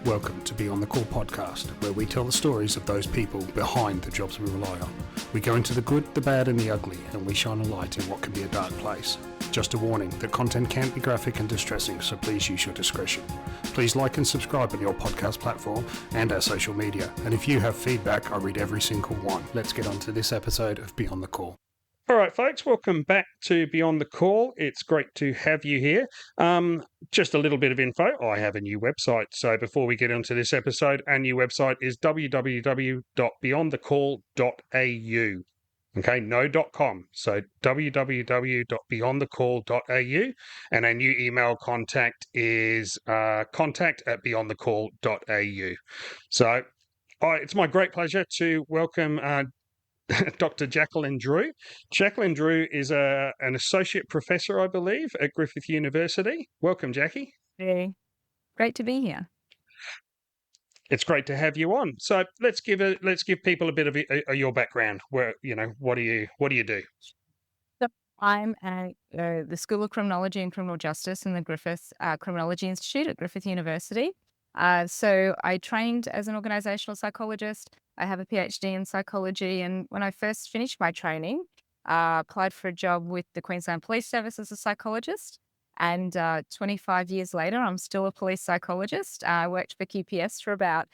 Welcome to Beyond the Call podcast, where we tell the stories of those people behind the jobs we rely on. We go into the good, the bad and the ugly, and we shine a light in what can be a dark place. Just a warning, the content can be graphic and distressing, so please use your discretion. Please like and subscribe on your podcast platform and our social media. And if you have feedback, I read every single one. Let's get on to this episode of Beyond the Call. All right, folks, welcome back to Beyond the Call. It's great to have you here. Just a little bit of info. I have a new website. So before we get into this episode, our new website is www.beyondthecall.au. Okay, no .com. So www.beyondthecall.au. And our new email contact is contact@beyondthecall.au. So it's my great pleasure to welcome Dr. Jacqueline Drew. Jacqueline Drew is an Associate Professor, I believe, at Griffith University. Welcome, Jackie. Hey, great to be here. It's great to have you on. So let's give people a bit of your background. Where what do you do? So I'm at the School of Criminology and Criminal Justice in the Griffith Criminology Institute at Griffith University. So I trained as an organisational psychologist. I have a PhD in psychology, and when I first finished my training, applied for a job with the Queensland Police Service as a psychologist. And 25 years later, I'm still a police psychologist. I worked for QPS for about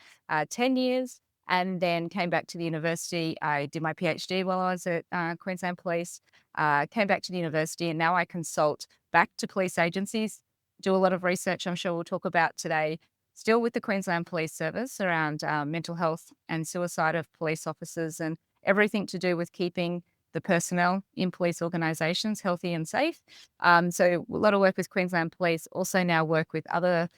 10 years and then came back to the university. I did my PhD while I was at Queensland Police, came back to the university, and now I consult back to police agencies, do a lot of research I'm sure we'll talk about today, still with the Queensland Police Service around mental health and suicide of police officers and everything to do with keeping the personnel in police organisations healthy and safe. So a lot of work with Queensland Police, also now work with other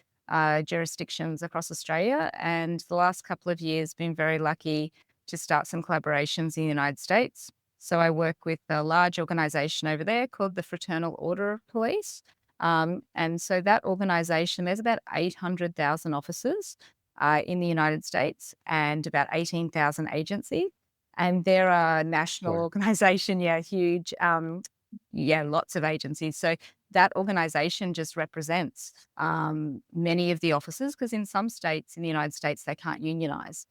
jurisdictions across Australia. And the last couple of years, been very lucky to start some collaborations in the United States. So I work with a large organisation over there called the Fraternal Order of Police. And so that organisation, there's about 800,000 officers in the United States and about 18,000 agencies. And they're a national organisation, huge, lots of agencies. So that organisation just represents many of the officers, because in some states in the United States, they can't unionise.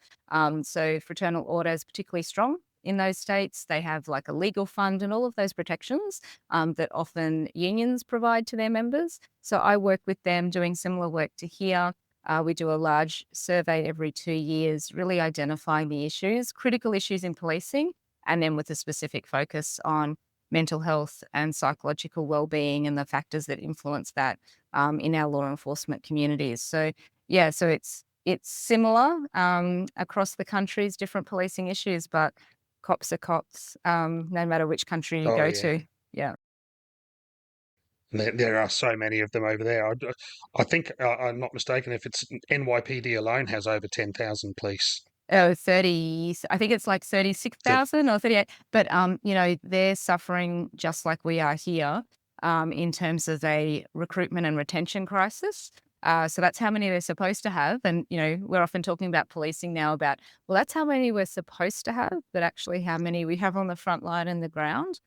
So Fraternal Order is particularly strong in those states. They have like a legal fund and all of those protections that often unions provide to their members. So I work with them doing similar work to here. We do a large survey every 2 years, really identifying the issues, critical issues in policing, and then with a specific focus on mental health and psychological well-being and the factors that influence that in our law enforcement communities. So it's similar across the countries, different policing issues, but cops are cops, no matter which country you go to. Yeah. There are so many of them over there. I think, I'm not mistaken, if it's NYPD alone has over 10,000 police. 30, I think it's like 36,000 or 38. But, they're suffering just like we are here in terms of a recruitment and retention crisis. So that's how many they're supposed to have. And, we're often talking about policing now about, well, that's how many we're supposed to have, but actually how many we have on the front line and the ground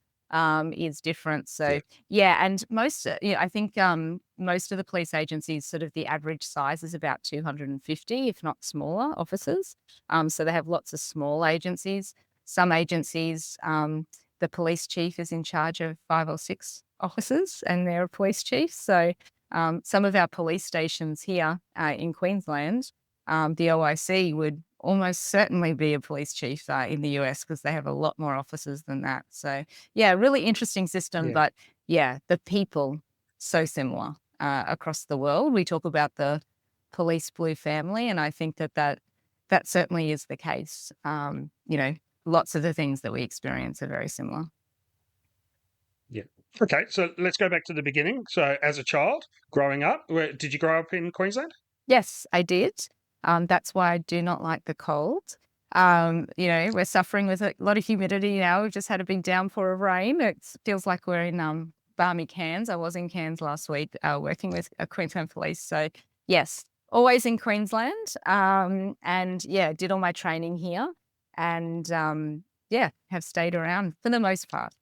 is different. So, and most, I think most of the police agencies, sort of the average size is about 250, if not smaller, officers. So they have lots of small agencies. Some agencies, the police chief is in charge of 5 or 6 officers and they're a police chief. So some of our police stations here in Queensland, the OIC would almost certainly be a police chief in the US, because they have a lot more officers than that. So really interesting system, but the people so similar across the world. We talk about the police blue family, and I think that certainly is the case. Lots of the things that we experience are very similar. Yeah. Okay, so let's go back to the beginning. So as a child, growing up, did you grow up in Queensland? Yes, I did. That's why I do not like the cold. We're suffering with a lot of humidity now. We've just had a big downpour of rain. It feels like we're in balmy Cairns. I was in Cairns last week working with Queensland Police. So yes, always in Queensland. Did all my training here and have stayed around for the most part.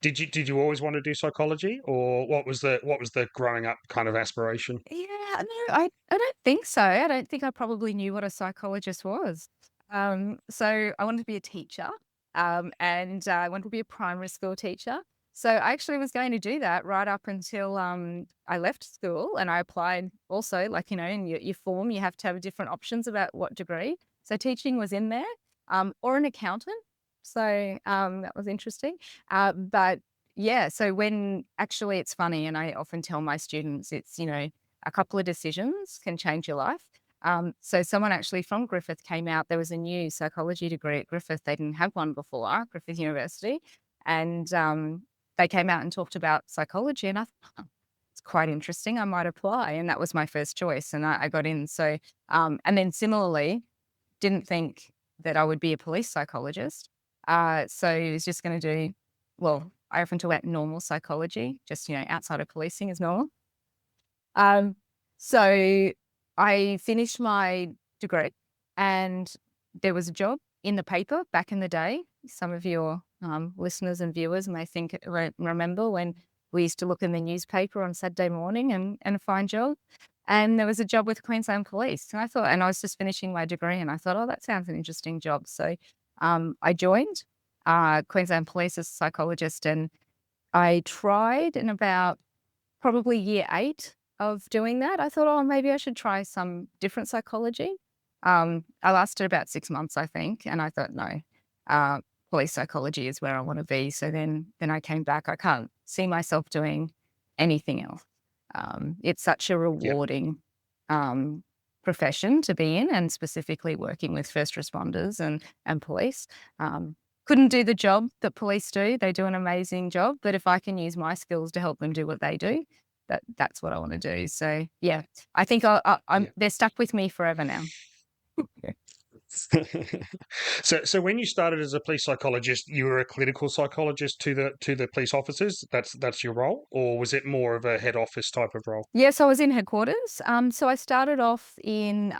Did you always want to do psychology, or what was the growing up kind of aspiration? Yeah, no, I don't think so. I don't think I probably knew what a psychologist was. So I wanted to be a teacher, and I wanted to be a primary school teacher. So I actually was going to do that right up until I left school, and I applied also, like, in your form, you have to have different options about what degree. So teaching was in there, or an accountant. So that was interesting. But yeah, so when actually it's funny, and I often tell my students, a couple of decisions can change your life. So someone actually from Griffith came out. There was a new psychology degree at Griffith. They didn't have one before, Griffith University, and they came out and talked about psychology. And I thought, "Oh, it's quite interesting. I might apply." And that was my first choice, and I got in. So, and then similarly, didn't think that I would be a police psychologist. So I was just going to do, well, I often talk about normal psychology, just, outside of policing is normal. Um, so I finished my degree, and there was a job in the paper back in the day. Some of your listeners and viewers may remember when we used to look in the newspaper on Saturday morning and find jobs. And there was a job with Queensland Police. And I thought, and I was just finishing my degree, and I thought, oh, that sounds an interesting job. So I joined Queensland Police as a psychologist, and I tried in about probably year 8 of doing that. I thought, "Oh, maybe I should try some different psychology." I lasted about 6 months, I think, and I thought, "No, uh, police psychology is where I wanna be." So then I came back. I can't see myself doing anything else. It's such a Yep. rewarding, um, profession to be in, and specifically working with first responders and police. Um, couldn't do the job that police do. They do an amazing job, but if I can use my skills to help them do what they do, that's what I wanna do. So, yeah, I think I'm Yeah. they're stuck with me forever now. So when you started as a police psychologist, you were a clinical psychologist to the police officers. That's your role, or was it more of a head office type of role? Yes, I was in headquarters. So I started off in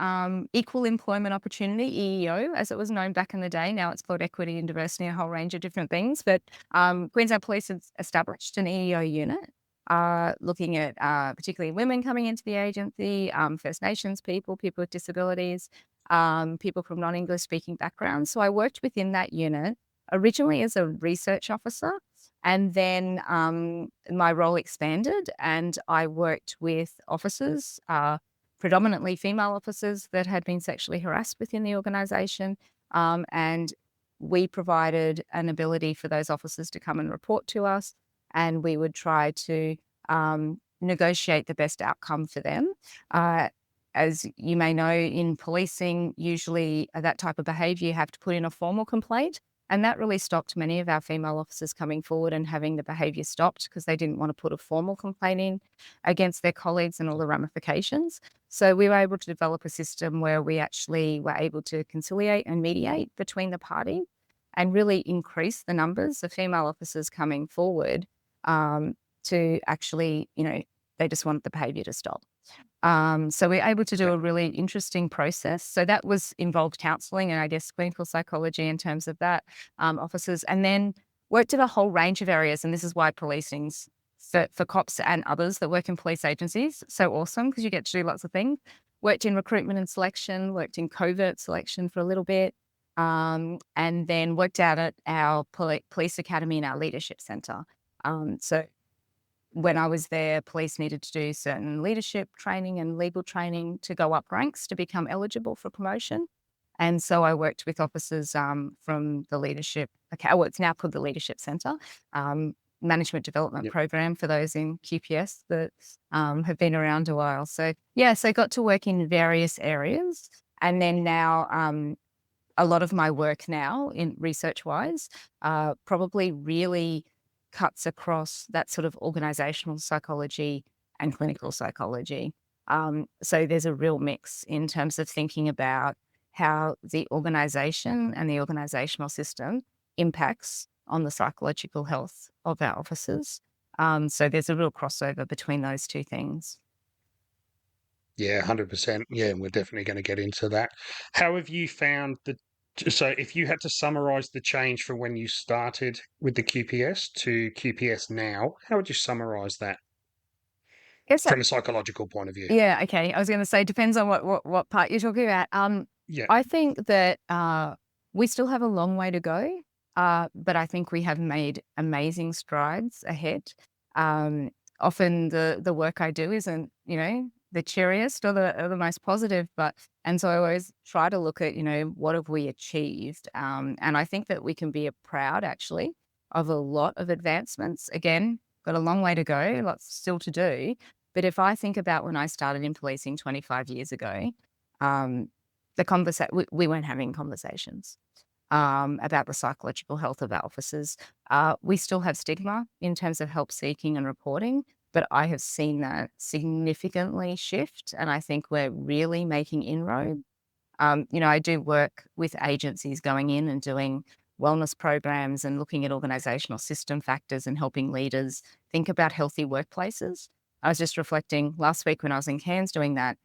Equal Employment Opportunity, EEO, as it was known back in the day. Now it's called Equity and Diversity, a whole range of different things. But Queensland Police has established an EEO unit, looking at particularly women coming into the agency, First Nations people, people with disabilities, people from non-English speaking backgrounds. So I worked within that unit originally as a research officer. And then my role expanded, and I worked with officers, predominantly female officers that had been sexually harassed within the organisation. And we provided an ability for those officers to come and report to us, and we would try to negotiate the best outcome for them. Uh, as you may know, in policing, usually that type of behaviour, you have to put in a formal complaint. And that really stopped many of our female officers coming forward and having the behaviour stopped because they didn't want to put a formal complaint in against their colleagues and all the ramifications. So we were able to develop a system where we actually were able to conciliate and mediate between the parties and really increase the numbers of female officers coming forward, to actually, they just wanted the behaviour to stop. So we're able to do Yeah. a really interesting process. So that was involved counselling and I guess clinical psychology in terms of that, officers, and then worked in a whole range of areas. And this is why policing's for cops and others that work in police agencies so awesome because you get to do lots of things. Worked in recruitment and selection, worked in covert selection for a little bit, and then worked out at our police academy and our leadership centre. So when I was there, police needed to do certain leadership training and legal training to go up ranks to become eligible for promotion. And so I worked with officers from the leadership, well, it's now called the Leadership Centre, management development Yep. program for those in QPS that have been around a while. So, yeah, so I got to work in various areas. And then now, a lot of my work now in research-wise probably really cuts across that sort of organisational psychology and clinical psychology. So there's a real mix in terms of thinking about how the organisation and the organisational system impacts on the psychological health of our officers. So there's a real crossover between those two things. Yeah, 100%. Yeah, and we're definitely going to get into that. How have you found the So if you had to summarize the change from when you started with the QPS to QPS now, how would you summarize that Yes, from a psychological point of view? yeah, okay. I was going to say, depends on what part you're talking about. Yeah, I think that we still have a long way to go, but I think we have made amazing strides ahead. Um, Often the work I do isn't, the cheeriest or the most positive, and so I always try to look at, what have we achieved, and I think that we can be proud actually of a lot of advancements. Again, got a long way to go, lots still to do. But if I think about when I started in policing 25 years ago, um, we weren't having conversations about the psychological health of our officers. We still have stigma in terms of help seeking and reporting, but I have seen that significantly shift, and I think we're really making inroads. I do work with agencies going in and doing wellness programs and looking at organizational system factors and helping leaders think about healthy workplaces. I was just reflecting last week when I was in Cairns doing that.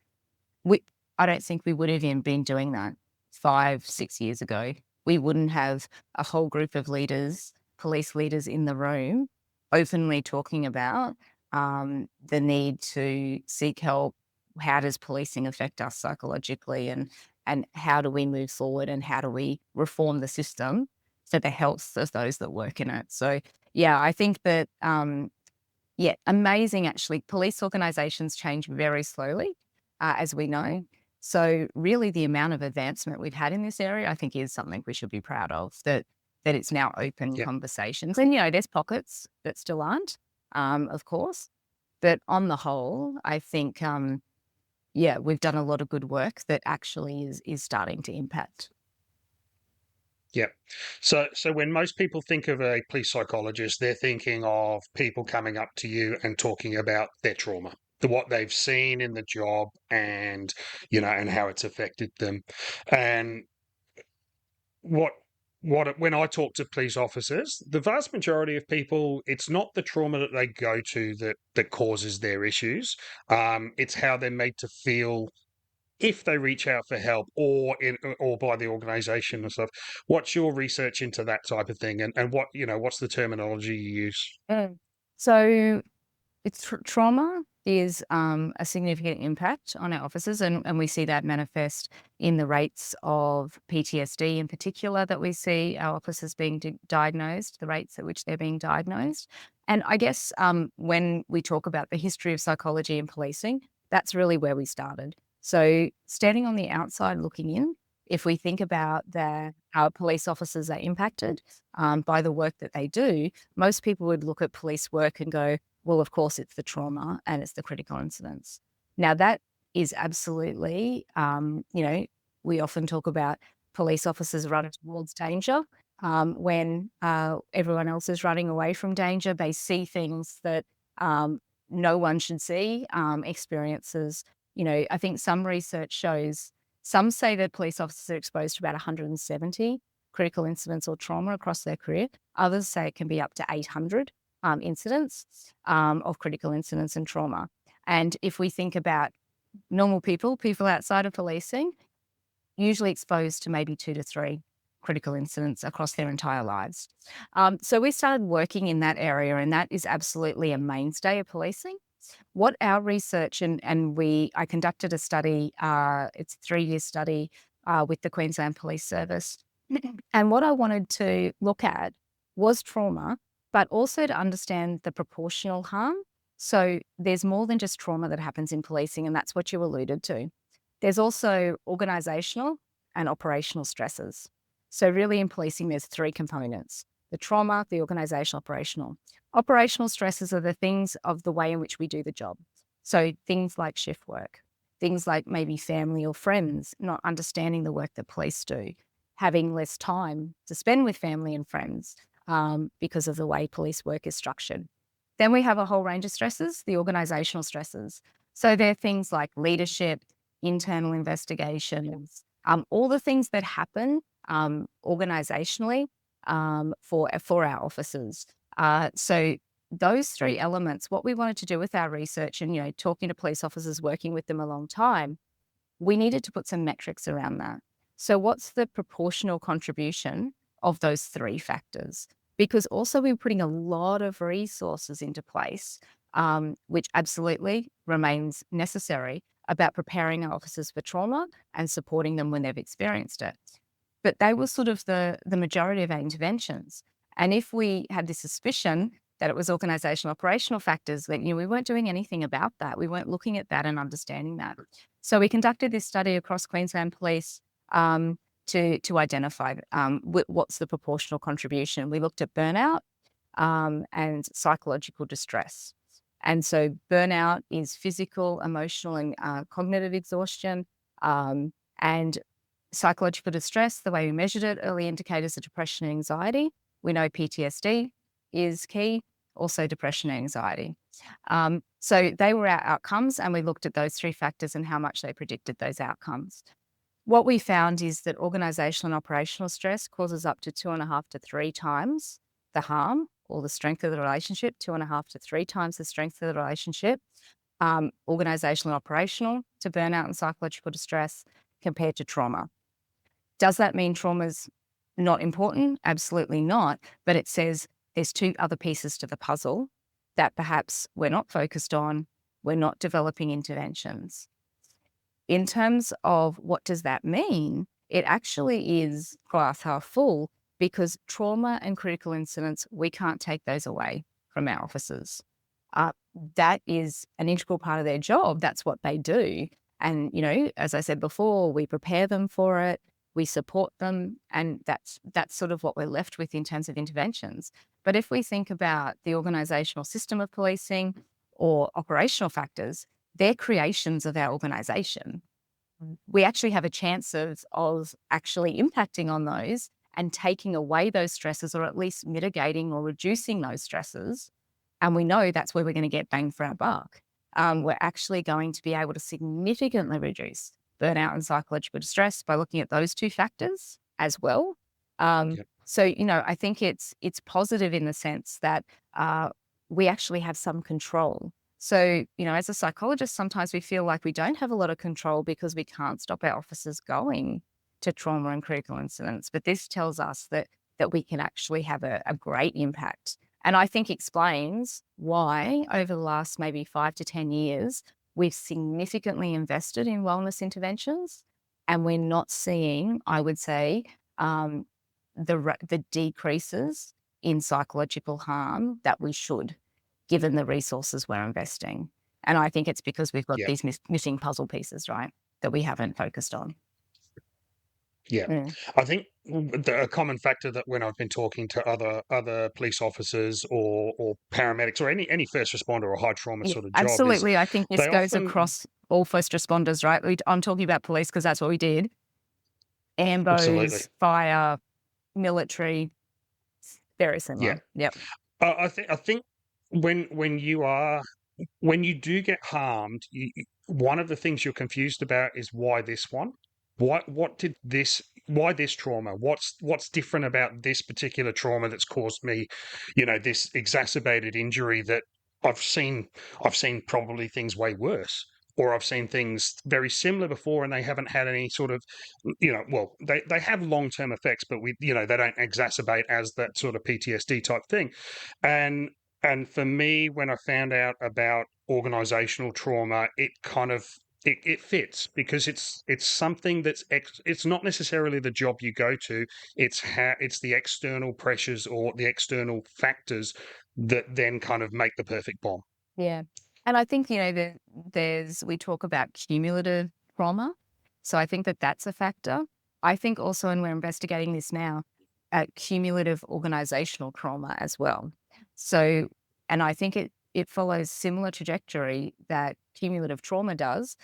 We, I don't think we would have even been doing that 5, 6 years ago. We wouldn't have a whole group of leaders, police leaders in the room, openly talking about the need to seek help. How does policing affect us psychologically, and how do we move forward, and how do we reform the system for the health of those that work in it? So, yeah, I think that yeah, amazing actually. Police organisations change very slowly, as we know. So really the amount of advancement we've had in this area, I think is something we should be proud of, that it's now open yeah, conversations. And, there's pockets that still aren't, of course. But on the whole, I think, yeah, we've done a lot of good work that actually is starting to impact. yeah. So when most people think of a police psychologist, they're thinking of people coming up to you and talking about their trauma, what they've seen in the job, and and how it's affected them. And what when I talk to police officers, the vast majority of people, it's not the trauma that they go to that causes their issues. It's how they're made to feel if they reach out for help, or by the organisation and stuff. What's your research into that type of thing, and what's the terminology you use? Mm. So trauma is a significant impact on our officers, and we see that manifest in the rates of PTSD in particular that we see our officers being diagnosed, the rates at which they're being diagnosed. And I guess when we talk about the history of psychology and policing, that's really where we started. So standing on the outside looking in, if we think about how police officers are impacted by the work that they do, most people would look at police work and go, well, of course, it's the trauma and it's the critical incidents. Now, that is absolutely, we often talk about police officers running towards danger when everyone else is running away from danger. They see things that no one should see, experiences. I think some research shows, some say that police officers are exposed to about 170 critical incidents or trauma across their career. Others say it can be up to 800 incidents of critical incidents and trauma. And if we think about normal people outside of policing, usually exposed to maybe 2 to 3 critical incidents across their entire lives. So we started working in that area, and that is absolutely a mainstay of policing. What our research, I conducted a study, it's a 3-year study with the Queensland Police Service. And what I wanted to look at was trauma, but also to understand the proportional harm. So there's more than just trauma that happens in policing, and that's what you alluded to. There's also organisational and operational stresses. So really in policing, there's 3 components: the trauma, the organisational, operational. Operational stresses are the things of the way in which we do the job. So things like shift work, things like maybe family or friends not understanding the work that police do, having less time to spend with family and friends because of the way police work is structured. Then we have a whole range of stresses, the organisational stresses. So they're things like leadership, internal investigations, all the things that happen organisationally for our officers. So those 3 elements, what we wanted to do with our research and, talking to police officers, working with them a long time, we needed to put some metrics around that. So what's the proportional contribution of those three factors? Because also we're putting a lot of resources into place, which absolutely remains necessary about preparing our officers for trauma and supporting them when they've experienced it. But they were sort of the majority of our interventions. And if we had this suspicion that it was organizational operational factors, then we weren't doing anything about that. We weren't looking at that and understanding that. So we conducted this study across Queensland Police to identify what's the proportional contribution. We looked at burnout and psychological distress. And so burnout is physical, emotional, and cognitive exhaustion. And psychological distress, the way we measured it, early indicators of depression and anxiety. We know PTSD is key, also depression and anxiety. So they were our outcomes, and we looked at those three factors and how much they predicted those outcomes. What we found is that organisational and operational stress causes up to 2.5 to 3 times the harm or the strength of the relationship, 2.5 to 3 times the strength of the relationship, organisational and operational to burnout and psychological distress compared to trauma. Does that mean trauma's not important? Absolutely not. But it says there's 2 other pieces to the puzzle that perhaps we're not focused on, we're not developing interventions. In terms of what does that mean, it actually is glass half full, because trauma and critical incidents, we can't take those away from our officers. That is an integral part of their job. That's what they do. And, as I said before, we prepare them for it, we support them, and that's sort of what we're left with in terms of interventions. But if we think about the organisational system of policing or operational factors, they're creations of our organisation. We actually have a chance of actually impacting on those and taking away those stresses, or at least mitigating or reducing those stresses. And we know that's where we're going to get bang for our buck. We're actually going to be able to significantly reduce burnout and psychological distress by looking at those 2 factors as well. Yep. So, I think it's positive in the sense that we actually have some control. So, as a psychologist, sometimes we feel like we don't have a lot of control because we can't stop our officers going to trauma and critical incidents. But this tells us that we can actually have a great impact. And I think explains why over the last maybe 5 to 10 years, we've significantly invested in wellness interventions, and we're not seeing, I would say, the decreases in psychological harm that we should, given the resources we're investing. And I think it's because we've got Yep. these missing puzzle pieces, right, that we haven't focused on. Yeah. I think a common factor that when I've been talking to other police officers or paramedics or any first responder or high trauma Yeah, sort of job is absolutely. I think this they goes often across all first responders, right? I'm talking about police because that's what we did. absolutely. Ambos, fire, military, very Yeah. similar. Yep. I think when you do get harmed, one of the things you're confused about is why this one? Why this trauma? What's different about this particular trauma that's caused me, this exacerbated injury that I've seen probably things way worse, or I've seen things very similar before and they haven't had any sort of, well, they have long-term effects, but they don't exacerbate as that sort of PTSD type thing. And for me, when I found out about organizational trauma, it kind of it fits because it's something that's it's not necessarily the job you go to. It's the external pressures or the external factors that then kind of make the perfect bomb. Yeah. And I think, we talk about cumulative trauma. So I think that's a factor. I think also, and we're investigating this now, cumulative organizational trauma as well. So, and I think it follows similar trajectory that cumulative trauma does,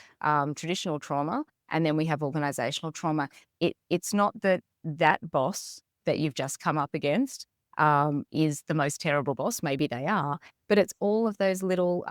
traditional trauma, and then we have organizational trauma. It's not that boss that you've just come up against is the most terrible boss. Maybe they are, but it's all of those little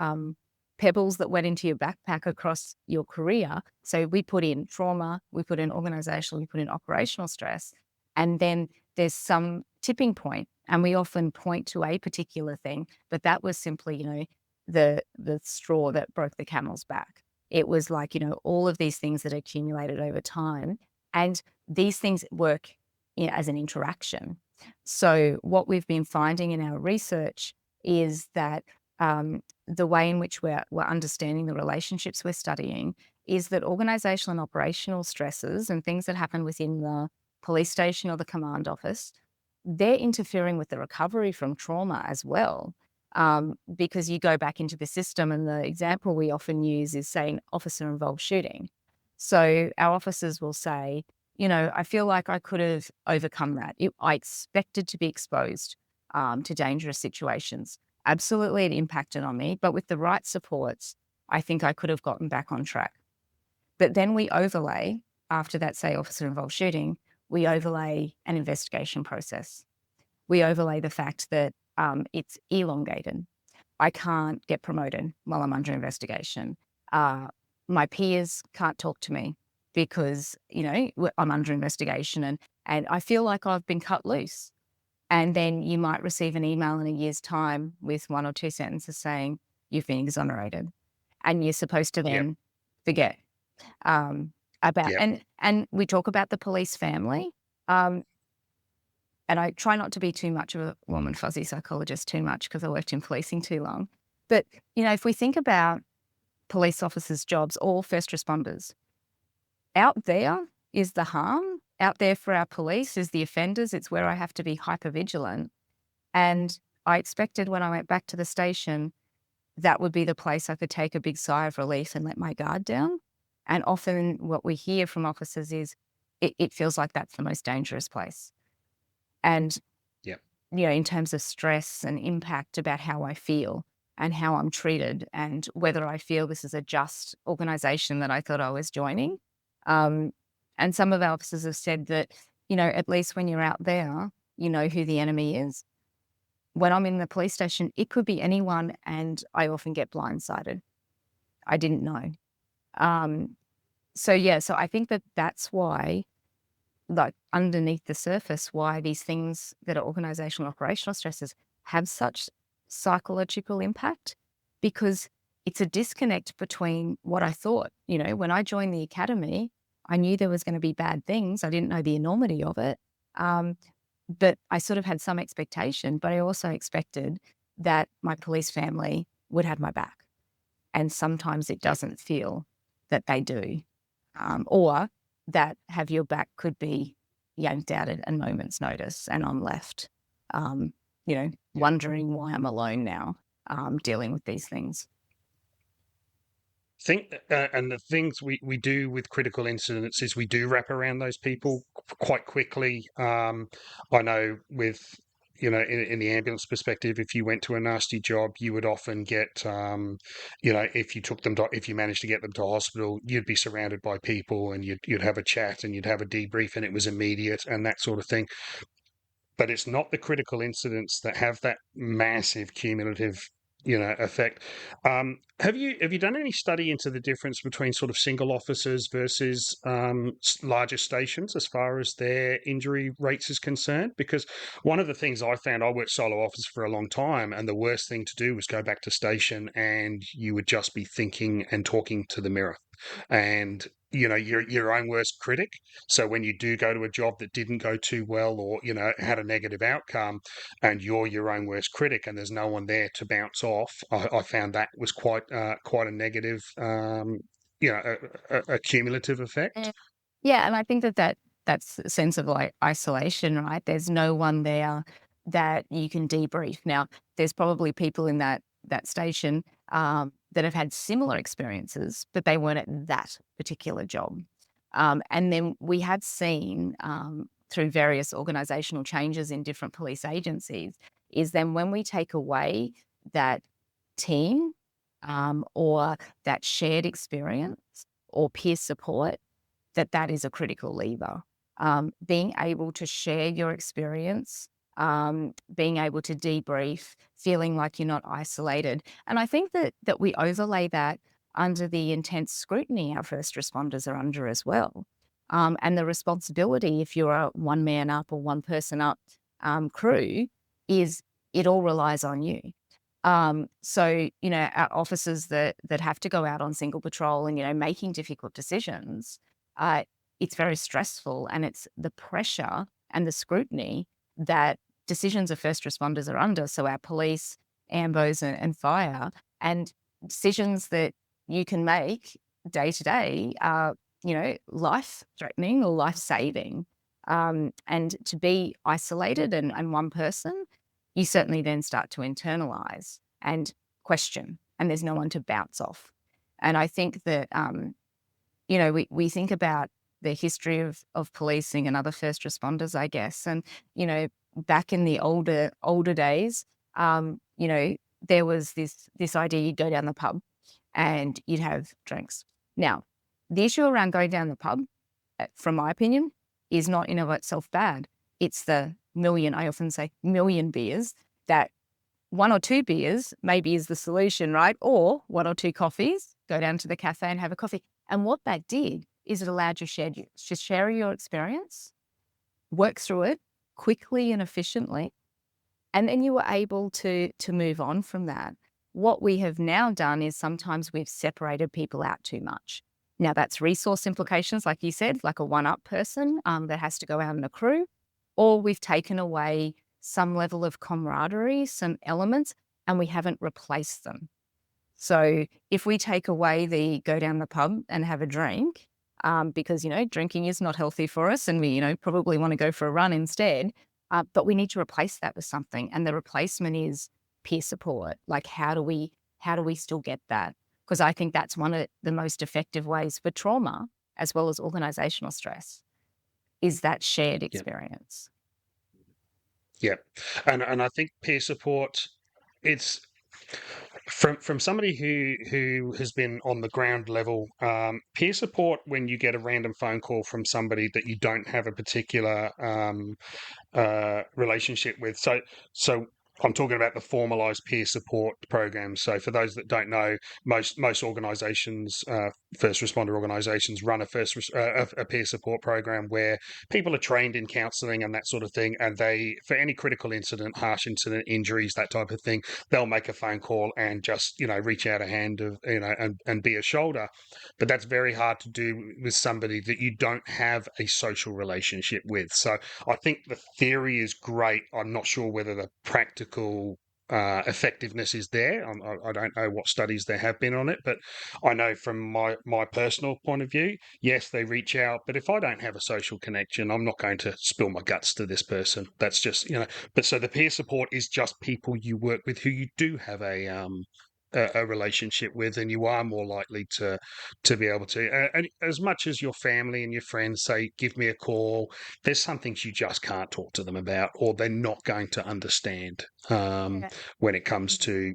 pebbles that went into your backpack across your career. So we put in trauma, we put in organizational, we put in operational stress, and then there's some tipping point, and we often point to a particular thing, but that was simply, the straw that broke the camel's back. It was like, all of these things that accumulated over time, And these things work as an interaction. So what we've been finding in our research is that the way in which we're understanding the relationships we're studying is that organizational and operational stresses and things that happen within the police station or the command office, they're interfering with the recovery from trauma as well. Because you go back into the system, and the example we often use is, say, an officer-involved shooting. So our officers will say, I feel like I could have overcome that. I expected to be exposed to dangerous situations. Absolutely, it impacted on me, but with the right supports, I think I could have gotten back on track. But then we overlay, after that, say, officer-involved shooting, we overlay an investigation process. We overlay the fact that it's elongated. I can't get promoted while I'm under investigation. My peers can't talk to me because, I'm under investigation, and I feel like I've been cut loose. And then you might receive an email in a year's time with 1 or 2 sentences saying, you've been exonerated. And you're supposed to Yep. then forget about, Yep. and we talk about the police family. And I try not to be too much of a warm and fuzzy psychologist too much because I worked in policing too long. But, if we think about police officers' jobs or first responders, out there is the harm. Out there for our police is the offenders. It's where I have to be hypervigilant. And I expected when I went back to the station, that would be the place I could take a big sigh of relief and let my guard down. And often what we hear from officers is it feels like that's the most dangerous place. And, Yep. in terms of stress and impact about how I feel and how I'm treated and whether I feel this is a just organization that I thought I was joining. And some of our officers have said that, at least when you're out there, you know who the enemy is. When I'm in the police station, it could be anyone, and I often get blindsided. I didn't know. So I think that's why, like underneath the surface, why these things that are organizational operational stresses have such psychological impact, because it's a disconnect between what I thought. When I joined the academy, I knew there was going to be bad things. I didn't know the enormity of it. But I sort of had some expectation, but I also expected that my police family would have my back. And sometimes it doesn't feel that they do. Or that have your back could be yanked out at a moment's notice, and I'm left, wondering why I'm alone now, dealing with these things. And the things we do with critical incidents is we do wrap around those people quite quickly. I know with, in the ambulance perspective, if you went to a nasty job, you would often get, if you managed to get them to hospital, you'd be surrounded by people, and you'd have a chat and you'd have a debrief, and it was immediate and that sort of thing. But it's not the critical incidents that have that massive cumulative, effect. Have you done any study into the difference between sort of single officers versus larger stations as far as their injury rates is concerned? Because one of the things I found, I worked solo officer for a long time, and the worst thing to do was go back to station and you would just be thinking and talking to the mirror. And you're your own worst critic. So when you do go to a job that didn't go too well, or had a negative outcome, and you're your own worst critic, and there's no one there to bounce off, I found that was quite a negative, a cumulative effect. Yeah, and I think that's a sense of like isolation, right? There's no one there that you can debrief. Now, there's probably people in that station that have had similar experiences, but they weren't at that particular job. And then we have seen through various organizational changes in different police agencies is then when we take away that team or that shared experience or peer support, that is a critical lever. Being able to share your experience, being able to debrief, feeling like you're not isolated. And I think that we overlay that under the intense scrutiny our first responders are under as well. And the responsibility, if you're a one man up or one person up crew, is it all relies on you. So, our officers that have to go out on single patrol and, making difficult decisions, it's very stressful, and it's the pressure and the scrutiny that decisions of first responders are under. So our police, ambos, and fire, and decisions that you can make day to day are, life threatening or life saving. And to be isolated and one person, you certainly then start to internalize and question, and there's no one to bounce off. And I think that, we think about the history of policing and other first responders, I guess. And, back in the older days, there was this idea you'd go down the pub and you'd have drinks. Now, the issue around going down the pub, from my opinion, is not in of itself bad. It's the I often say million beers, that one or two beers maybe is the solution, right? Or one or two coffees, go down to the cafe and have a coffee. And what that did is it allowed you to share your experience, work through it quickly and efficiently, and then you were able to move on from that. What we have now done is sometimes we've separated people out too much. Now, that's resource implications, like you said, like a one-up person that has to go out in a crew, or we've taken away some level of camaraderie, some elements, and we haven't replaced them. So if we take away the go down the pub and have a drink, because, drinking is not healthy for us, and we, probably want to go for a run instead, but we need to replace that with something. And the replacement is peer support. Like, how do we still get that? Because I think that's one of the most effective ways for trauma, as well as organizational stress, is that shared experience. Yeah. And I think peer support, it's from somebody who has been on the ground level, peer support when you get a random phone call from somebody that you don't have a particular relationship with. So I'm talking about the formalized peer support programs. So for those that don't know, most organizations, first responder organizations, run a peer support program where people are trained in counseling and that sort of thing. And they, for any critical incident, harsh incident, injuries, that type of thing, they'll make a phone call and just, reach out a hand and be a shoulder. But that's very hard to do with somebody that you don't have a social relationship with. So I think the theory is great. I'm not sure whether the practical effectiveness is there. I don't know what studies there have been on it, but I know from my personal point of view, yes, they reach out, but if I don't have a social connection, I'm not going to spill my guts to this person. That's just, but so the peer support is just people you work with who you do have a relationship with, and you are more likely to be able to. And as much as your family and your friends say, give me a call, there's some things you just can't talk to them about, or they're not going to understand when it comes to,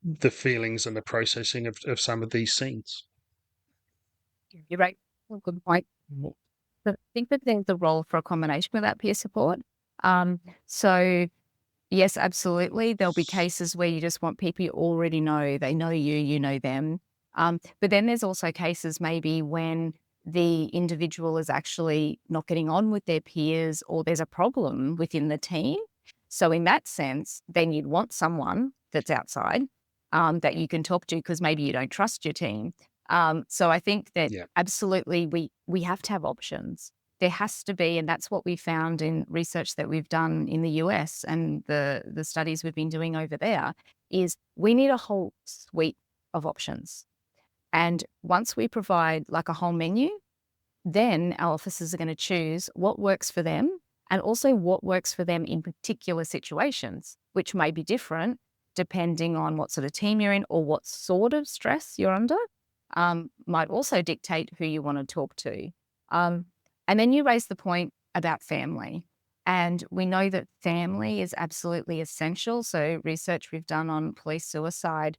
the feelings and the processing of some of these scenes. You're right. Good point. I think that there's a role for a combination with that peer support. So yes, absolutely. There'll be cases where you just want people you already know. They know you, you know them. But then there's also cases maybe when the individual is actually not getting on with their peers, or there's a problem within the team. So in that sense, then you'd want someone that's outside that you can talk to, because maybe you don't trust your team. So I think that absolutely we have to have options. There has to be, and that's what we found in research that we've done in the US and the studies we've been doing over there, is we need a whole suite of options. And once we provide like a whole menu, then our officers are going to choose what works for them, and also what works for them in particular situations, which may be different depending on what sort of team you're in or what sort of stress you're under. Might also dictate who you want to talk to. And then you raise the point about family. And we know that family is absolutely essential. So research we've done on police suicide,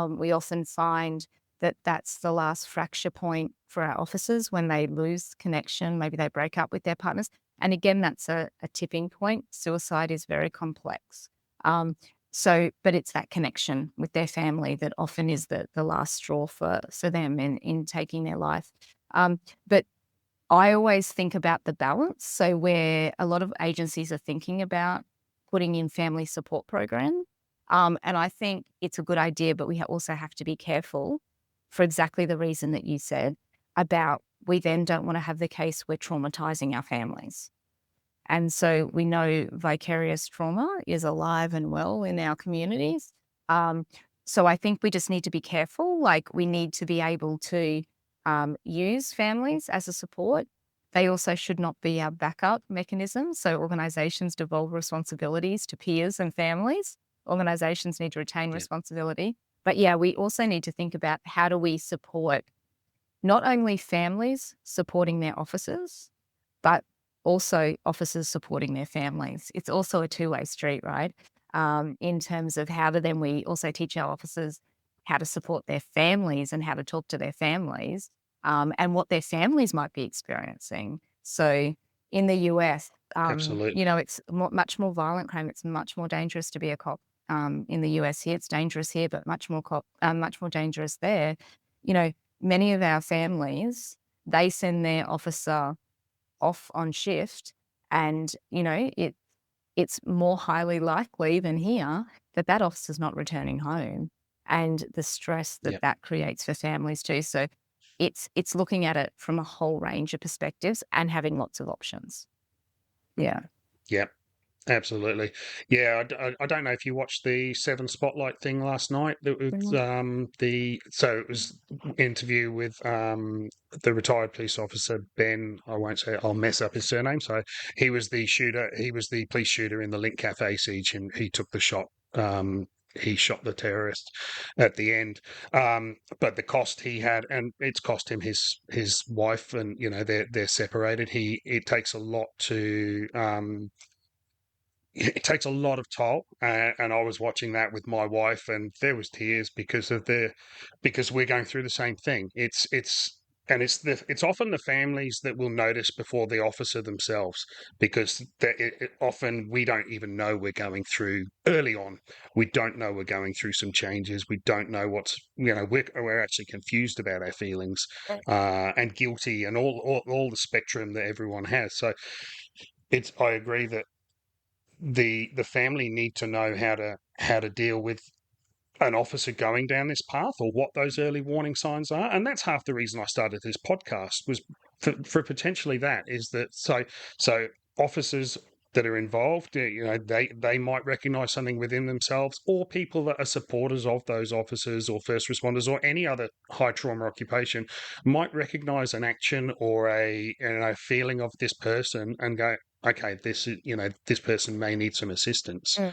we often find that that's the last fracture point for our officers when they lose connection. Maybe they break up with their partners. And again, that's a tipping point. Suicide is very complex. But it's that connection with their family that often is the last straw for them in taking their life. But I always think about the balance. So where a lot of agencies are thinking about putting in family support program, and I think it's a good idea, but we also have to be careful for exactly the reason that you said about we then don't want to have the case we're traumatizing our families. And so we know vicarious trauma is alive and well in our communities. Um, so I think we just need to be careful. Like, we need to be able to use families as a support. They also should not be our backup mechanism. So organisations devolve responsibilities to peers and families. Organisations need to retain Yeah. responsibility. But yeah, we also need to think about, how do we support not only families supporting their officers, but also officers supporting their families. It's also a two-way street, right? In terms of, how do then we also teach our officers how to support their families and how to talk to their families, and what their families might be experiencing. So in the US, Absolutely. it's much more violent crime. It's much more dangerous to be a cop. In the US here, it's dangerous here, but much more dangerous there. You know, many of our families, they send their officer off on shift, and it's more highly likely than here that that officer's not returning home, and the stress that Yeah. that creates for families too. So it's looking at it from a whole range of perspectives and having lots of options. Yeah. Yeah. Absolutely. Yeah, I don't know if you watched the Seven Spotlight thing last night. That was Mhm. so it was interview with the retired police officer Ben. I won't say, I'll mess up his surname. So he was the shooter. He was the police shooter in the Link Cafe siege, and he took the shot. He shot the terrorist at the end. But the cost he had, and it's cost him his wife, and they're separated. It takes a lot to it takes a lot of toll, and I was watching that with my wife, and there was tears because we're going through the same thing. It's often the families that will notice before the officer themselves, because often we don't even know we're going through early on. We don't know we're going through some changes. We don't know we're actually confused about our feelings, and guilty, and all the spectrum that everyone has. So I agree that the family need to know how to deal with an officer going down this path, or what those early warning signs are. And that's half the reason I started this podcast, was for potentially that, is that so officers that are involved, they might recognize something within themselves, or people that are supporters of those officers or first responders or any other high trauma occupation might recognize an action or a feeling of this person and go, okay, this person may need some assistance. Mm.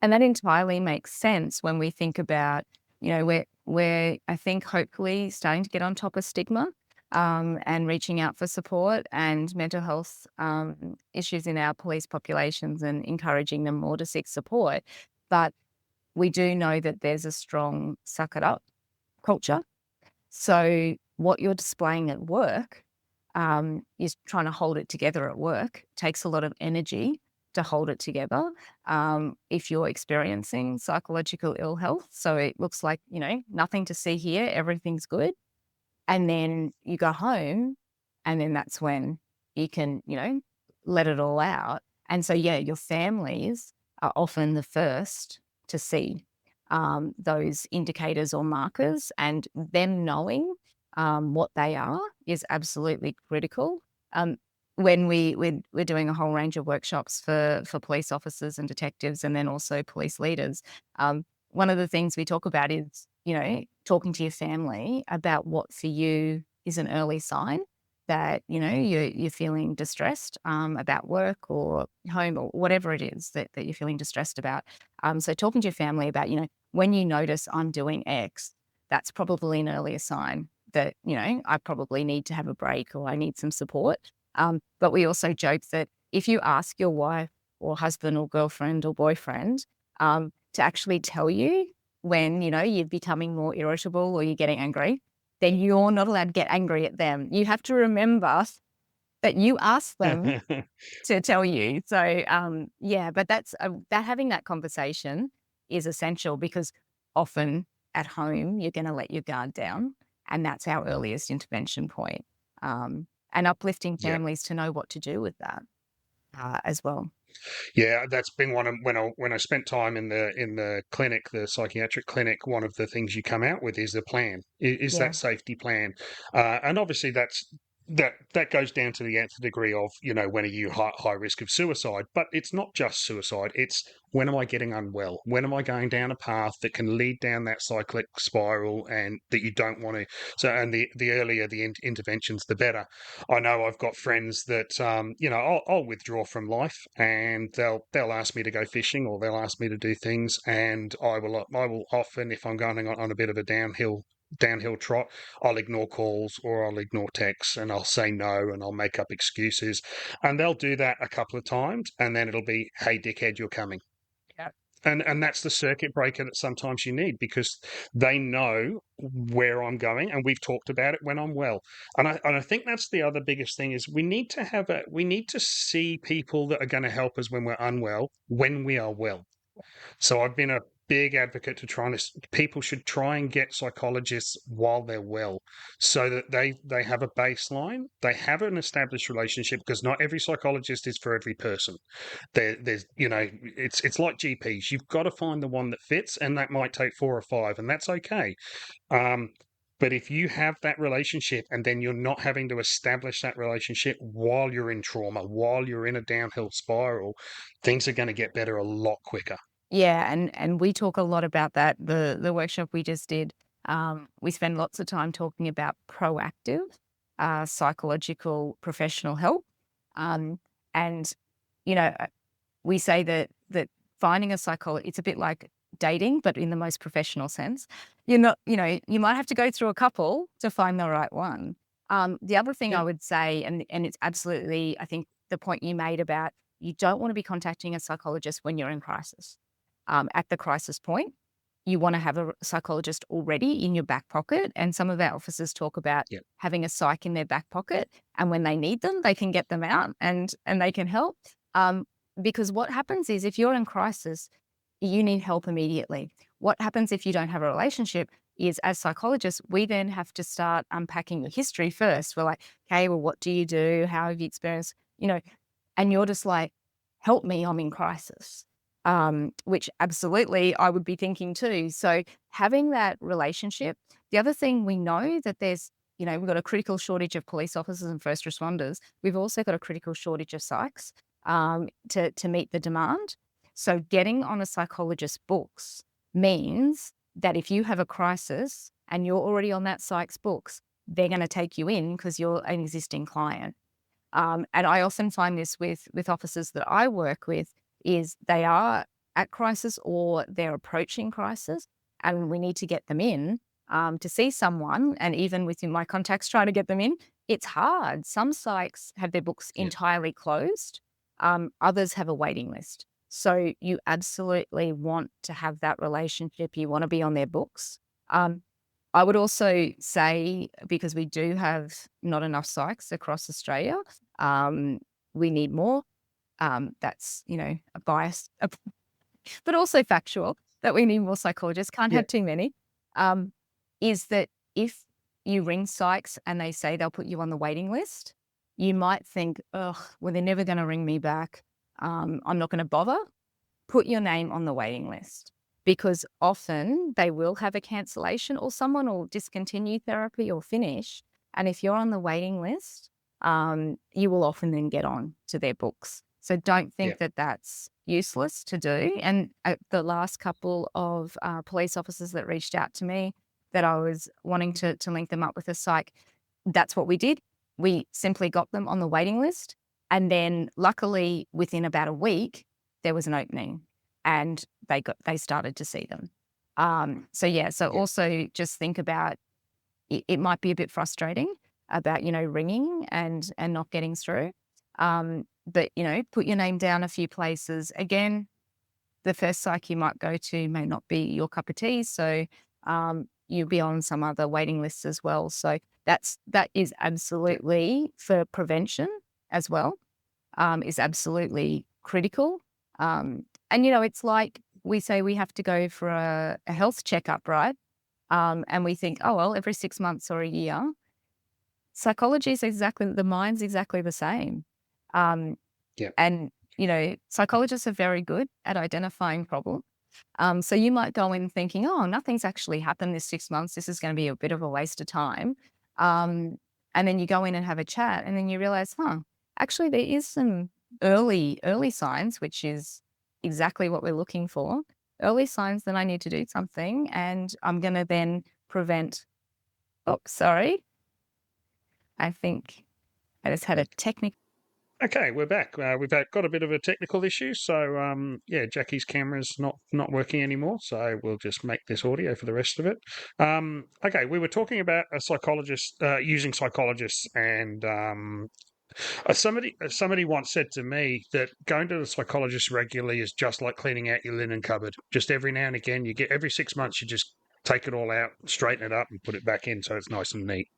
And that entirely makes sense when we think about, we're I think hopefully starting to get on top of stigma, and reaching out for support and mental health issues in our police populations, and encouraging them more to seek support. But we do know that there's a strong suck it up culture. So what you're displaying at work, is trying to hold it together at work. Takes a lot of energy to hold it together. If you're experiencing psychological ill health, so it looks like, nothing to see here, everything's good. And then you go home, and then that's when you can, let it all out. And so, yeah, your families are often the first to see those indicators or markers, and them knowing what they are is absolutely critical. When we're doing a whole range of workshops for police officers and detectives, and then also police leaders. One of the things we talk about is, talking to your family about what for you is an early sign that, you're feeling distressed about work or home or whatever it is that you're feeling distressed about. So talking to your family about, when you notice I'm doing X, that's probably an earlier sign that, I probably need to have a break, or I need some support. But we also joke that if you ask your wife or husband or girlfriend or boyfriend to actually tell you when, you're becoming more irritable or you're getting angry, then you're not allowed to get angry at them. You have to remember that you asked them to tell you. So, yeah, but that having that conversation is essential, because often at home you're going to let your guard down, and that's our earliest intervention point. And uplifting Yeah. families to know what to do with that as well. Yeah, that's been one of when I spent time in the clinic, the psychiatric clinic. One of the things you come out with is a plan, is Yeah. that safety plan, and obviously that's that goes down to the nth degree of, when are you high risk of suicide? But it's not just suicide. It's, when am I getting unwell? When am I going down a path that can lead down that cyclic spiral and that you don't want to? So, and the earlier the interventions, the better. I know I've got friends that, I'll withdraw from life, and they'll ask me to go fishing, or they'll ask me to do things, and I will often, if I'm going on a bit of a downhill trot, I'll ignore calls or I'll ignore texts, and I'll say no, and I'll make up excuses. And they'll do that a couple of times, and then it'll be, hey, dickhead, you're coming. Yeah. And that's the circuit breaker that sometimes you need, because they know where I'm going, and we've talked about it when I'm well. And I think that's the other biggest thing, is we need to see people that are going to help us when we're unwell, when we are well. So I've been a big advocate to people should try and get psychologists while they're well, so that they have a baseline, they have an established relationship, because not every psychologist is for every person. There's it's like GPs. You've got to find the one that fits, and that might take 4 or 5, and that's okay. But if you have that relationship, and then you're not having to establish that relationship while you're in trauma, while you're in a downhill spiral, things are going to get better a lot quicker. Yeah, and we talk a lot about that. The workshop we just did, we spend lots of time talking about proactive psychological professional help. Um, and we say that finding a psychologist, it's a bit like dating, but in the most professional sense. You're not, you might have to go through a couple to find the right one. The other thing I Yeah. would say, and it's absolutely, I think the point you made about, you don't want to be contacting a psychologist when you're in crisis. At the crisis point, you want to have a psychologist already in your back pocket. And some of our officers talk about Yeah. having a psych in their back pocket, and when they need them, they can get them out and they can help. Because what happens is, if you're in crisis, you need help immediately. What happens if you don't have a relationship is, as psychologists, we then have to start unpacking your history first. We're like, okay, well, what do you do? How have you experienced, and you're just like, help me, I'm in crisis. Which absolutely I would be thinking too. So having that relationship. The other thing we know that there's, we've got a critical shortage of police officers and first responders. We've also got a critical shortage of psychs to meet the demand. So getting on a psychologist's books means that if you have a crisis and you're already on that psych's books, they're going to take you in because you're an existing client. And I often find this with officers that I work with, is they are at crisis or they're approaching crisis, and we need to get them in to see someone. And even within my contacts, trying to get them in, it's hard. Some psychs have their books Yeah. entirely closed. Others have a waiting list. So you absolutely want to have that relationship. You want to be on their books. I would also say, because we do have not enough psychs across Australia, we need more. That's, a bias, but also factual, that we need more psychologists, can't Yeah. have too many, is that if you ring psychs and they say they'll put you on the waiting list, you might think, well, they're never going to ring me back. I'm not going to bother. Put your name on the waiting list, because often they will have a cancellation, or someone will discontinue therapy or finish. And if you're on the waiting list, you will often then get on to their books. So don't think that that's useless to do. And the last couple of police officers that reached out to me that I was wanting to link them up with a psych, that's what we did. We simply got them on the waiting list. And then luckily within about a week, there was an opening and they started to see them. So also just think about, it might be a bit frustrating about, ringing and not getting through. But, put your name down a few places. Again, the first psych you might go to may not be your cup of tea. So you'll be on some other waiting lists as well. So that is absolutely, for prevention as well, is absolutely critical. And, it's like we say we have to go for a health checkup, right? And we think, oh, well, every 6 months or a year. Psychology is the mind's exactly the same. Yeah. And, psychologists are very good at identifying problems. So you might go in thinking, oh, nothing's actually happened this 6 months. This is going to be a bit of a waste of time. And then you go in and have a chat, and then you realize, actually there is some early signs, which is exactly what we're looking for. Early signs that I need to do something, and I'm going to then prevent. Oh, sorry. I think I just had a technical. Okay, we're back. Got a bit of a technical issue, so yeah, Jackie's camera's not working anymore, so we'll just make this audio for the rest of it. Okay, we were talking about a psychologist using psychologists, and somebody once said to me that going to the psychologist regularly is just like cleaning out your linen cupboard. Just every now and again, you get every 6 months, you just take it all out, straighten it up, and put it back in so it's nice and neat.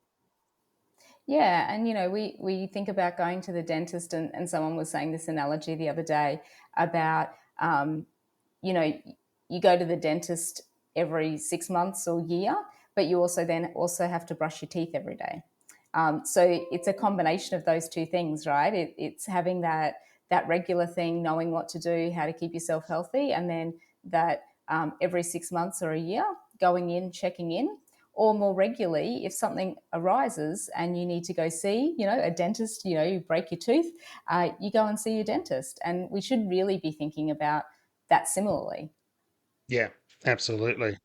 Yeah, and we think about going to the dentist, and someone was saying this analogy the other day about you know you go to the dentist every 6 months or year, but you also have to brush your teeth every day. So it's a combination of those two things, right? It's having that regular thing, knowing what to do, how to keep yourself healthy, and then that every 6 months or a year, going in, checking in, or more regularly, if something arises and you need to go see, a dentist, you break your tooth, you go and see your dentist. And we should really be thinking about that similarly. Yeah, absolutely.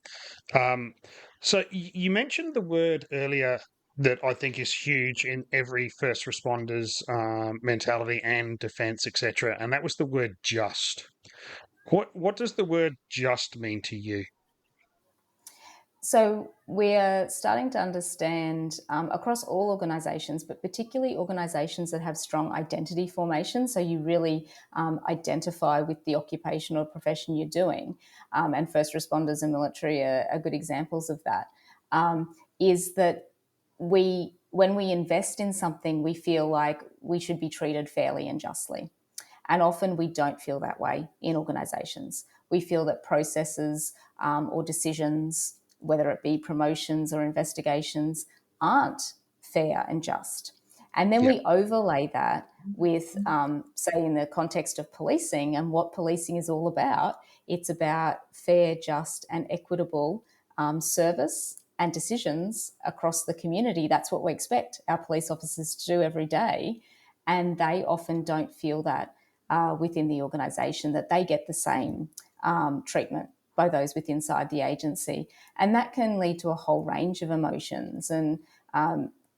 Um, so you mentioned the word earlier that I think is huge in every first responders mentality and defence, etc., and that was the word just. What does the word just mean to you? So we're starting to understand across all organisations, but particularly organisations that have strong identity formation. So you really identify with the occupation or profession you're doing, and first responders and military are good examples of that. Is that when we invest in something, we feel like we should be treated fairly and justly. And often we don't feel that way in organisations. We feel that processes or decisions, whether it be promotions or investigations, aren't fair and just. And then Yeah, we overlay that with, say, in the context of policing and what policing is all about. It's about fair, just, and equitable service and decisions across the community. That's what we expect our police officers to do every day. And they often don't feel that within the organisation, that they get the same treatment by those within inside the agency. And that can lead to a whole range of emotions and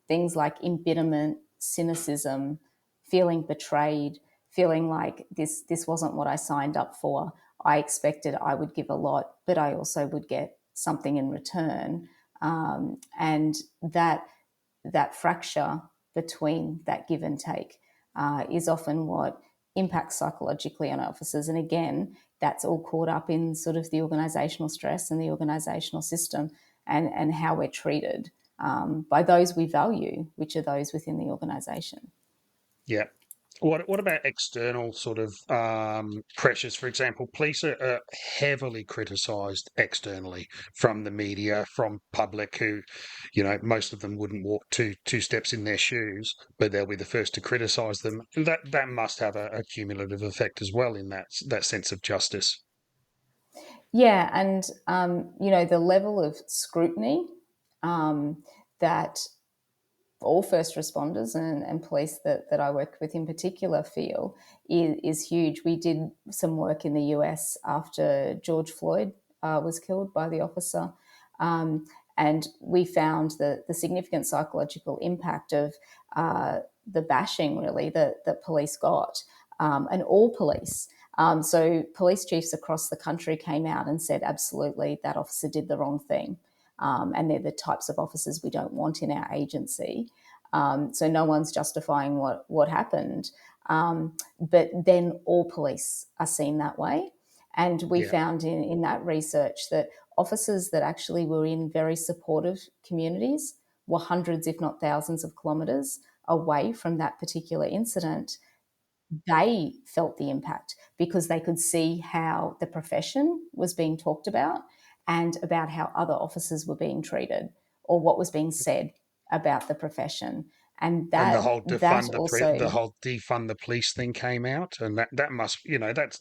things like embitterment, cynicism, feeling betrayed, feeling like this wasn't what I signed up for. I expected I would give a lot, but I also would get something in return. And that fracture between that give and take is often what impacts psychologically on officers. And again, that's all caught up in sort of the organisational stress and the organisational system, and how we're treated by those we value, which are those within the organisation. yeah. What about external sort of pressures? For example, police are heavily criticised externally from the media, from public who, most of them wouldn't walk two steps in their shoes, but they'll be the first to criticise them. That must have a cumulative effect as well in that sense of justice. Yeah, and the level of scrutiny that all first responders and police that I work with in particular feel is huge. We did some work in the US after George Floyd was killed by the officer. And we found the significant psychological impact of the bashing, really, that police got, and all police. So police chiefs across the country came out and said, absolutely, that officer did the wrong thing. And they're the types of officers we don't want in our agency. So no one's justifying what happened. But then all police are seen that way. And we Yeah, found in that research that officers that actually were in very supportive communities were hundreds, if not thousands, of kilometres away from that particular incident. They felt the impact because they could see how the profession was being talked about and about how other officers were being treated or what was being said about the profession. And and that the also, whole defund the police thing came out, and that must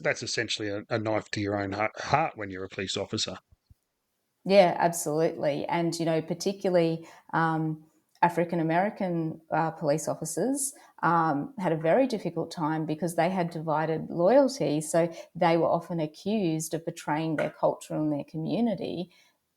that's essentially a knife to your own heart when you're a police officer. yeah, absolutely. And, particularly African American police officers had a very difficult time because they had divided loyalty. So they were often accused of betraying their culture and their community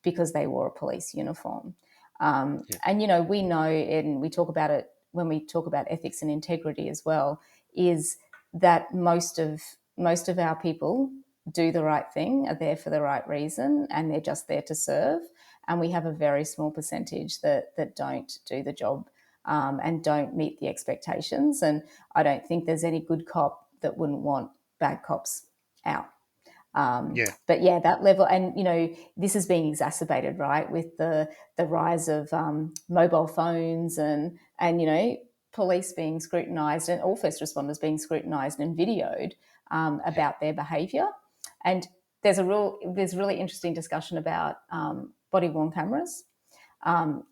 because they wore a police uniform. Yeah. And, we know, and we talk about it when we talk about ethics and integrity as well, is that most of our people do the right thing, are there for the right reason, and they're just there to serve. And we have a very small percentage that don't do the job and don't meet the expectations. And I don't think there's any good cop that wouldn't want bad cops out. But yeah, that level, and this is being exacerbated, right, with the rise of mobile phones and police being scrutinised and all first responders being scrutinised and videoed about their behaviour. And there's really interesting discussion about body worn cameras.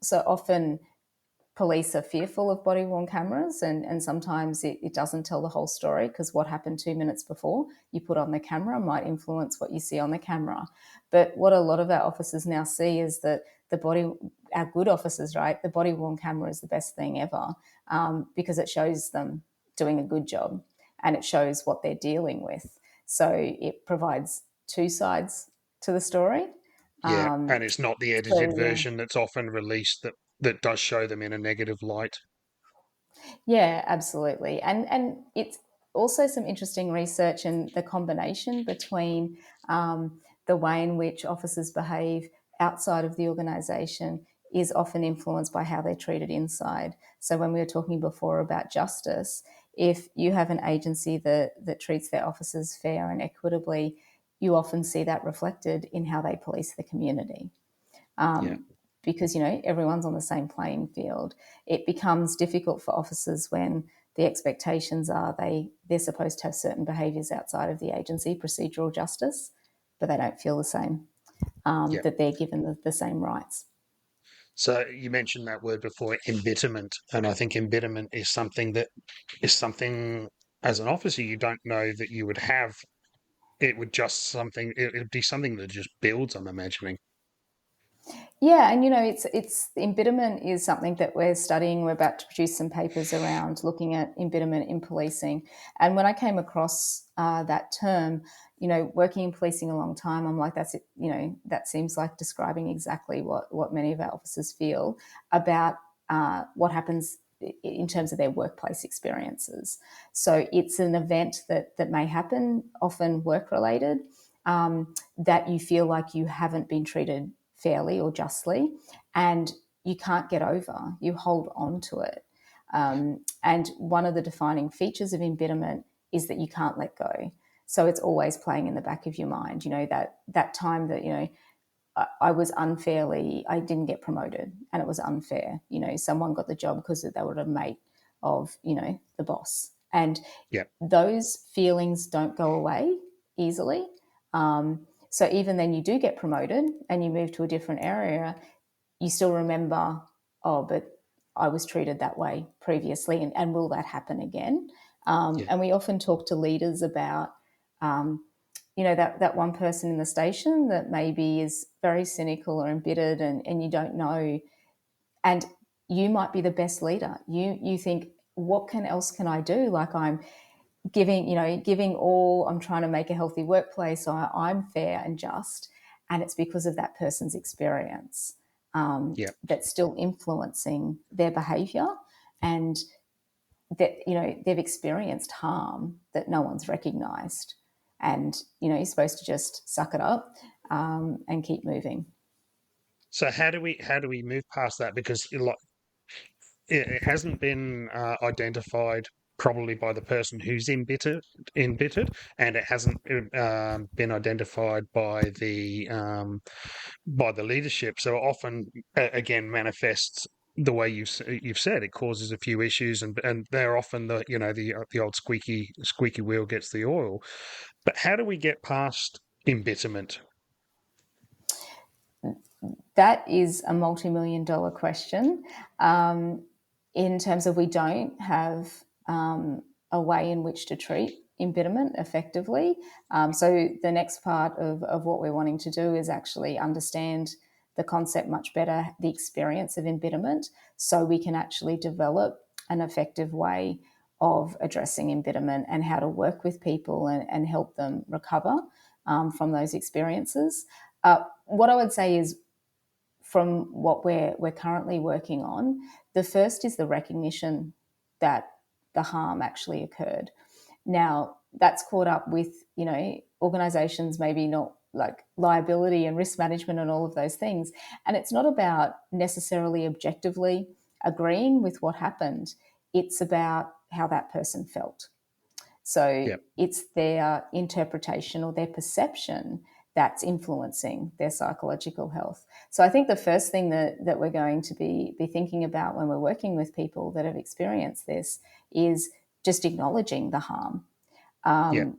So often police are fearful of body worn cameras, and sometimes it doesn't tell the whole story, because what happened 2 minutes before you put on the camera might influence what you see on the camera. But what a lot of our officers now see is that our good officers, right, the body worn camera is the best thing ever, because it shows them doing a good job and it shows what they're dealing with. So it provides two sides to the story. Yeah, and it's not the edited Yeah. version that's often released that does show them in a negative light. Yeah, absolutely. And it's also some interesting research and the combination between the way in which officers behave outside of the organisation is often influenced by how they're treated inside. So when we were talking before about justice, if you have an agency that treats their officers fair and equitably, you often see that reflected in how they police the community. Because everyone's on the same playing field. It becomes difficult for officers when the expectations are they're supposed to have certain behaviours outside of the agency, procedural justice, but they don't feel the same, that they're given the same rights. So you mentioned that word before, embitterment, and I think embitterment is something as an officer you don't know that you would have. It would be something that just builds, I'm imagining. Yeah, and it's embitterment is something that we're studying. We're about to produce some papers around looking at embitterment in policing. And when I came across that term, working in policing a long time, I'm like, that's it. That seems like describing exactly what many of our officers feel about what happens in terms of their workplace experiences. So it's an event that may happen, often work related, that you feel like you haven't been treated fairly or justly, and you can't get over. You hold on to it. And one of the defining features of embitterment is that you can't let go. So it's always playing in the back of your mind. That time that, I didn't get promoted and it was unfair. Someone got the job because they were a mate of, the boss. And those feelings don't go away easily. So even then you do get promoted and you move to a different area, you still remember, oh, but I was treated that way previously, and will that happen again? And we often talk to leaders about, that one person in the station that maybe is very cynical or embittered, and you don't know, and you might be the best leader. You think, what else can I do? Like, I'm giving all, I'm trying to make a healthy workplace, so I'm fair and just, and it's because of that person's experience that's still influencing their behaviour, and that they've experienced harm that no one's recognised, and you're supposed to just suck it up and keep moving. So how do we move past that? Because it hasn't been identified probably by the person who's embittered, and it hasn't been identified by the leadership. So often, again, manifests the way you've said. It causes a few issues, and they're often the old squeaky wheel gets the oil. But how do we get past embitterment? That is a multi-million-dollar question. In terms of, we don't have a way in which to treat embitterment effectively. So the next part of what we're wanting to do is actually understand the concept much better, the experience of embitterment, so we can actually develop an effective way of addressing embitterment and how to work with people and help them recover from those experiences. What I would say is, from what we're currently working on, the first is the recognition that the harm actually occurred. Now, that's caught up with, organizations maybe not like liability and risk management and all of those things. And it's not about necessarily objectively agreeing with what happened. It's about how that person felt. So Yeah. it's their interpretation or their perception that's influencing their psychological health. So I think the first thing that we're going to be thinking about when we're working with people that have experienced this is just acknowledging the harm. Yeah.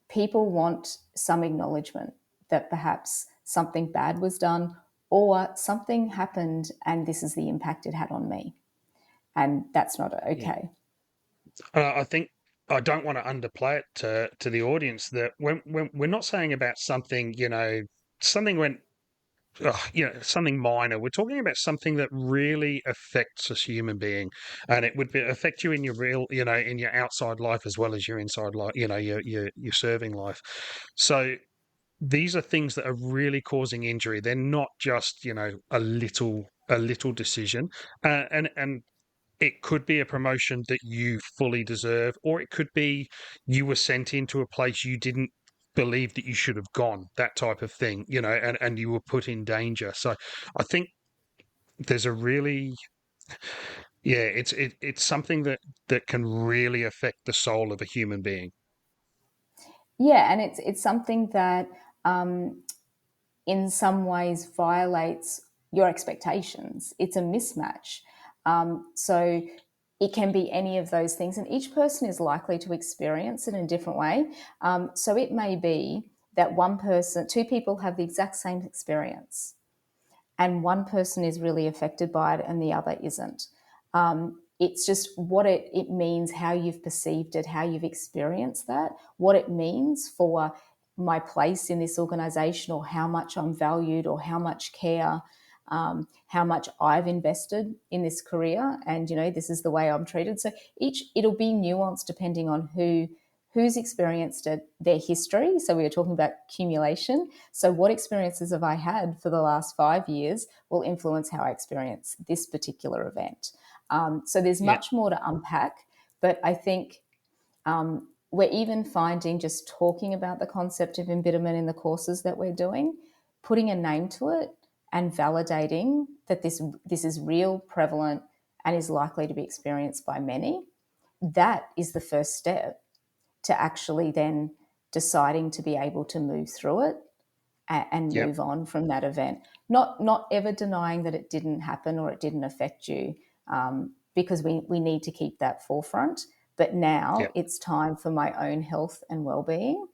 People want some acknowledgement that perhaps something bad was done or something happened and this is the impact it had on me. And that's not Yeah. okay. I think I don't want to underplay it to the audience that when we're not saying about something, something went, something minor. We're talking about something that really affects a human being, and it would affect you in your real, in your outside life as well as your inside life, your serving life. So these are things that are really causing injury. They're not just, a little decision, and it could be a promotion that you fully deserve, or it could be you were sent into a place you didn't believe that you should have gone, that type of thing, and you were put in danger. So I think there's a really, it's something that can really affect the soul of a human being. Yeah, and it's something that in some ways violates your expectations. It's a mismatch. So it can be any of those things, and each person is likely to experience it in a different way. So it may be that two people have the exact same experience, and one person is really affected by it and the other isn't. It's just what it means, how you've perceived it, how you've experienced that, what it means for my place in this organisation, or how much I'm valued, or how much care, how much I've invested in this career, and this is the way I'm treated. So it'll be nuanced depending on who's experienced it, their history. So we were talking about accumulation. So what experiences have I had for the last 5 years will influence how I experience this particular event. So there's Yeah. much more to unpack, but I think we're even finding, just talking about the concept of embitterment in the courses that we're doing, putting a name to it and validating that this is real, prevalent, and is likely to be experienced by many. That is the first step to actually then deciding to be able to move through it and Yeah. move on from that event. Not ever denying that it didn't happen or it didn't affect you, because we need to keep that forefront. But Yeah. now it's time for my own health and well-being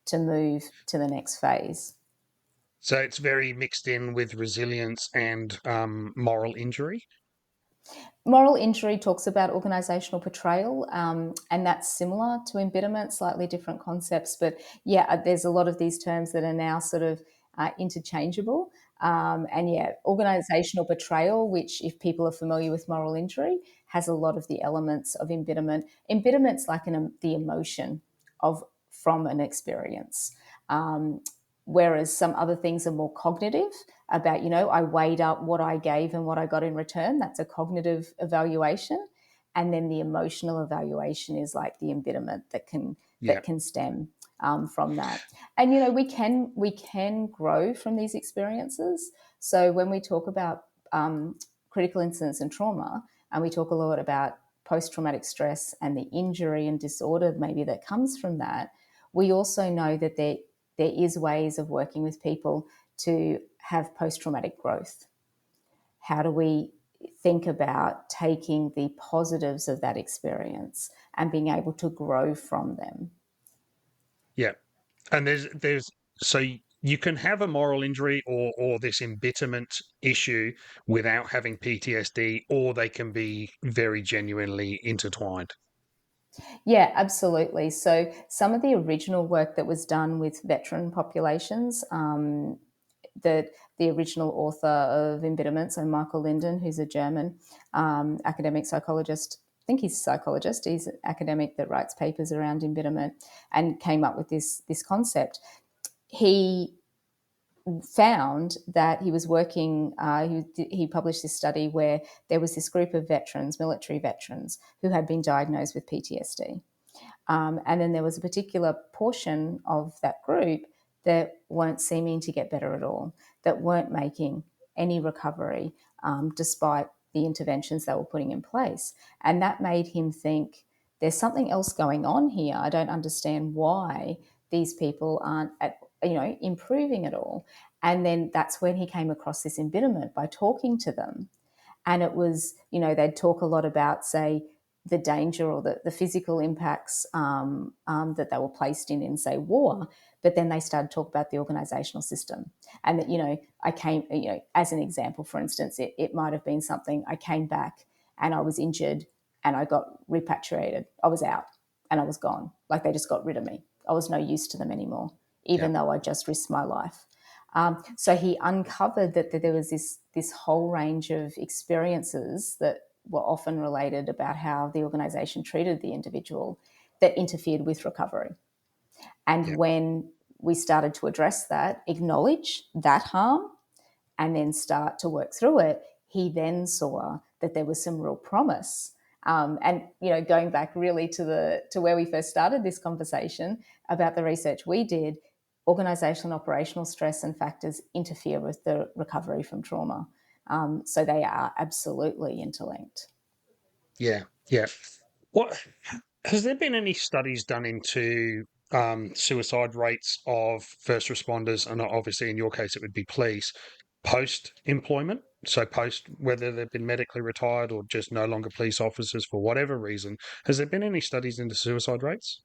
to move to the next phase. So it's very mixed in with resilience and moral injury. Moral injury talks about organisational betrayal, and that's similar to embitterment, slightly different concepts. But yeah, there's a lot of these terms that are now sort of interchangeable. And yeah, organisational betrayal, which, if people are familiar with moral injury, has a lot of the elements of embitterment. Embitterment's like the emotion from an experience. Whereas some other things are more cognitive, about, I weighed up what I gave and what I got in return. That's a cognitive evaluation. And then the emotional evaluation is like the embitterment that Yeah. can stem from that. And we can grow from these experiences. So when we talk about critical incidents and trauma, and we talk a lot about post-traumatic stress and the injury and disorder maybe that comes from that, we also know that there is ways of working with people to have post-traumatic growth. How do we think about taking the positives of that experience and being able to grow from them? Yeah. And there's so you can have a moral injury or this embitterment issue without having PTSD, or they can be very genuinely intertwined. Yeah, absolutely. So some of the original work that was done with veteran populations, that the original author of embitterment, so Michael Linden, who's a German academic psychologist, I think he's a psychologist, he's an academic that writes papers around embitterment and came up with this concept. He found that he was working, he published this study where there was this group of veterans, military veterans, who had been diagnosed with PTSD. And then there was a particular portion of that group that weren't seeming to get better at all, that weren't making any recovery despite the interventions they were putting in place. And that made him think, there's something else going on here. I don't understand why these people aren't improving at all. And then that's when he came across this embitterment by talking to them. And it was, they'd talk a lot about, say, the danger or the physical impacts that they were placed in, say, war. But then they started to talk about the organisational system. And that, I came, as an example, for instance, it might have been something, I came back and I was injured and I got repatriated. I was out and I was gone. Like, they just got rid of me. I was no use to them anymore, even though I just risked my life. So he uncovered that there was this whole range of experiences that were often related about how the organisation treated the individual that interfered with recovery. And when we started to address that, acknowledge that harm, and then start to work through it, he then saw that there was some real promise. And going back really to where we first started this conversation about the research we did, organisational and operational stress and factors interfere with the recovery from trauma. So they are absolutely interlinked. Yeah, yeah. What has there been any studies done into suicide rates of first responders, and obviously in your case it would be police, post-employment? So post, whether they've been medically retired or just no longer police officers for whatever reason. Has there been any studies into suicide rates?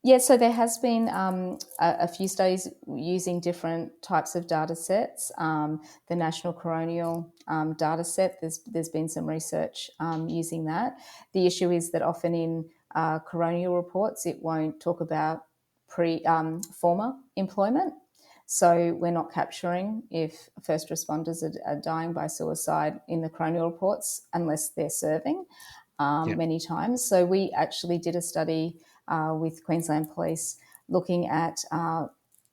Yeah, so there has been a few studies using different types of data sets. The National Coronial data set, there's been some research using that. The issue is that often in coronial reports, it won't talk about former employment. So we're not capturing if first responders are dying by suicide in the coronial reports unless they're serving many times. So we actually did a study with Queensland Police looking at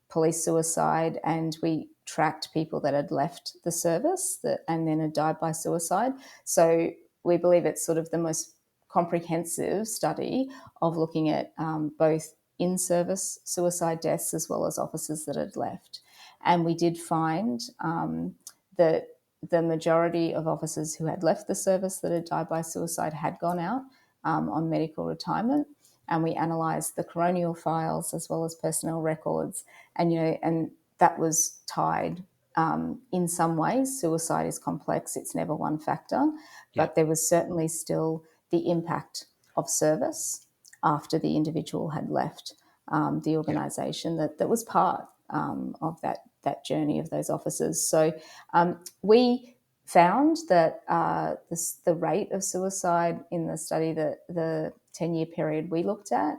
police suicide, and we tracked people that had left the service and then had died by suicide. So we believe it's sort of the most comprehensive study of looking at both in-service suicide deaths as well as officers that had left. And we did find that the majority of officers who had left the service that had died by suicide had gone out on medical retirement. And we analysed the coronial files as well as personnel records, and that was tied. In some ways, suicide is complex; it's never one factor, but there was certainly still the impact of service after the individual had left the organisation that was part of that journey of those officers. So we found that the rate of suicide in the study, the 10-year period we looked at,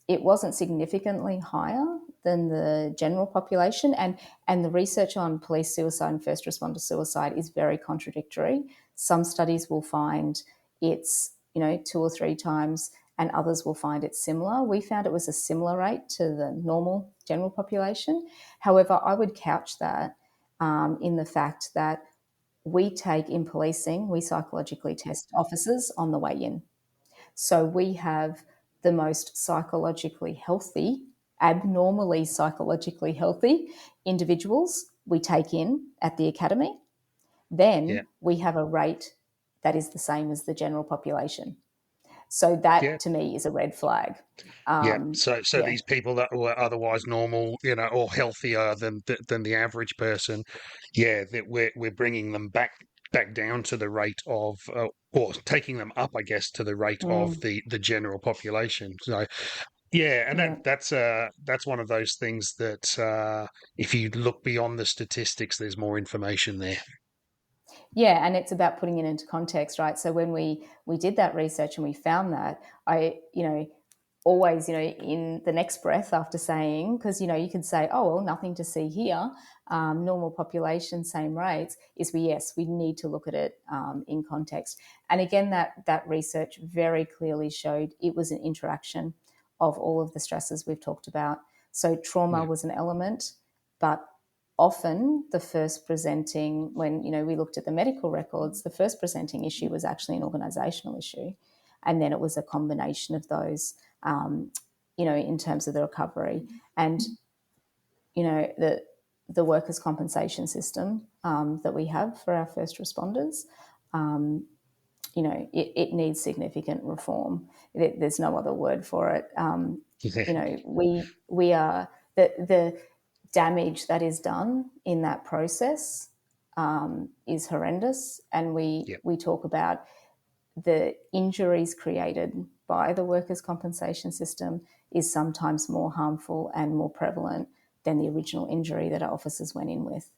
it wasn't significantly higher than the general population. And the research on police suicide and first responder suicide is very contradictory. Some studies will find it's 2 or 3 times, and others will find it similar. We found it was a similar rate to the normal general population. However, I would couch that in the fact that we psychologically test officers on the way in. So we have the most psychologically healthy, abnormally psychologically healthy individuals we take in at the academy. Then we have a rate that is the same as the general population. So that to me is a red flag. So these people that were otherwise normal, or healthier than the average person, that we're bringing them back down to the rate of, or taking them up, I guess, to the rate of the general population. So and that's one of those things that if you look beyond the statistics, there's more information there. Yeah, and it's about putting it into context, right? So when we did that research and we found that, always, in the next breath after saying, because, you can say, oh, well, nothing to see here, normal population, same rates, is we need to look at it in context. And again, that research very clearly showed it was an interaction of all of the stresses we've talked about. So trauma was an element, but often the first presenting, when, we looked at the medical records, the first presenting issue was actually an organisational issue. And then it was a combination of those, in terms of the recovery. And, the workers' compensation system that we have for our first responders, it needs significant reform. There's no other word for it. We are the damage that is done in that process is horrendous, and we talk about the injuries created by the workers' compensation system is sometimes more harmful and more prevalent than the original injury that our officers went in with.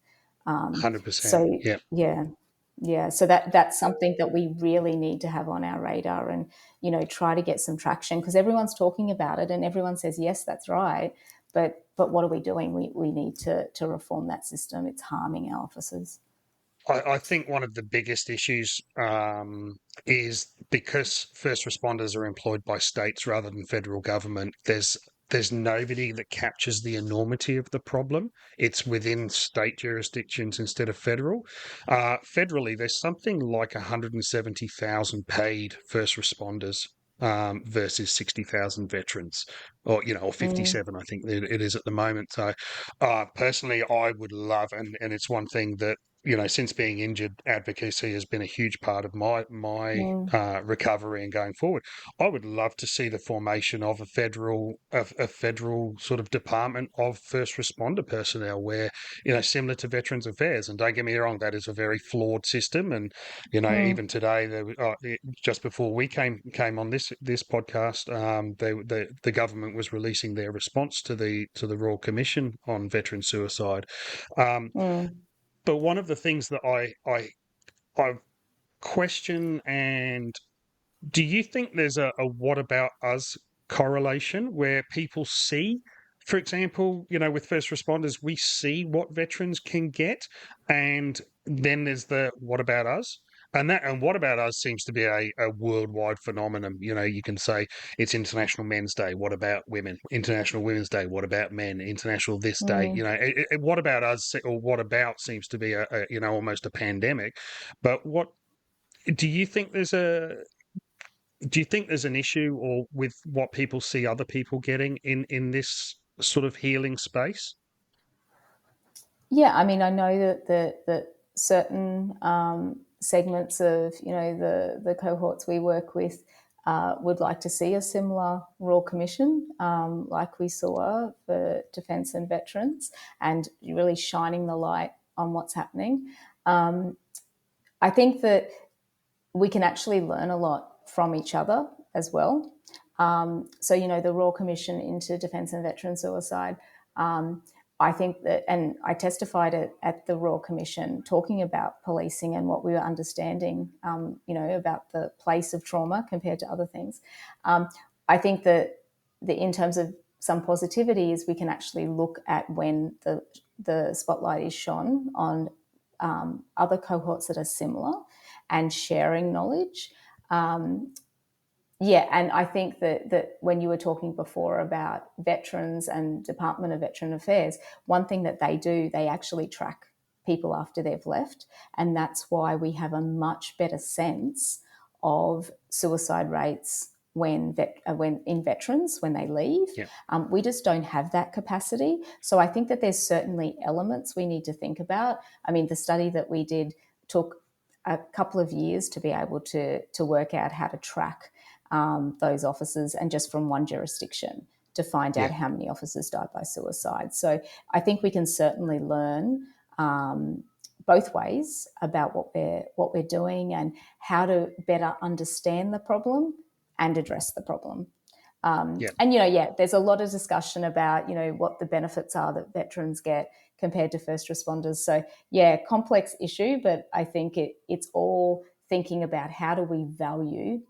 100%. So so that's something that we really need to have on our radar, and try to get some traction, because everyone's talking about it and everyone says yes, that's right, but what are we doing? We need to reform that system. It's harming our officers. I think one of the biggest issues is because first responders are employed by states rather than federal government. There's nobody that captures the enormity of the problem. It's within state jurisdictions instead of federal. Federally, there's something like 170,000 paid first responders versus 60,000 veterans, or 57, I think it is at the moment. So, personally, I would love, and it's one thing that since being injured, advocacy has been a huge part of my recovery and going forward. I would love to see the formation of a federal sort of department of first responder personnel, where similar to Veterans Affairs. And don't get me wrong, that is a very flawed system. And even today, just before we came on this podcast, the government was releasing their response to the Royal Commission on Veteran Suicide. But one of the things that I question, and do you think there's a what about us correlation where people see, for example, with first responders, we see what veterans can get, and then there's the what about us? And what about us seems to be a worldwide phenomenon. You can say it's International Men's Day. What about women? International Women's Day. What about men? International this day. What about us, or what about seems to be a almost a pandemic. But do you think there's an issue, or with what people see other people getting in this sort of healing space? Yeah, I mean, I know that certain segments of the cohorts we work with would like to see a similar Royal Commission, like we saw for Defence and Veterans, and really shining the light on what's happening. I think that we can actually learn a lot from each other as well. So, the Royal Commission into Defence and Veteran Suicide, I think that, and I testified at the Royal Commission talking about policing and what we were understanding, about the place of trauma compared to other things. I think that in terms of some positivity is we can actually look at when the spotlight is shone on other cohorts that are similar and sharing knowledge. And I think that when you were talking before about veterans and Department of Veteran Affairs, one thing that they do, they actually track people after they've left. And that's why we have a much better sense of suicide rates when in veterans when they leave. We just don't have that capacity. So I think that there's certainly elements we need to think about. I mean, the study that we did took a couple of years to be able to work out how to track those officers, and just from one jurisdiction to find out how many officers died by suicide. So I think we can certainly learn both ways about what we're doing and how to better understand the problem and address the problem. And there's a lot of discussion about what the benefits are that veterans get compared to first responders. So complex issue, but I think it's all thinking about how do we value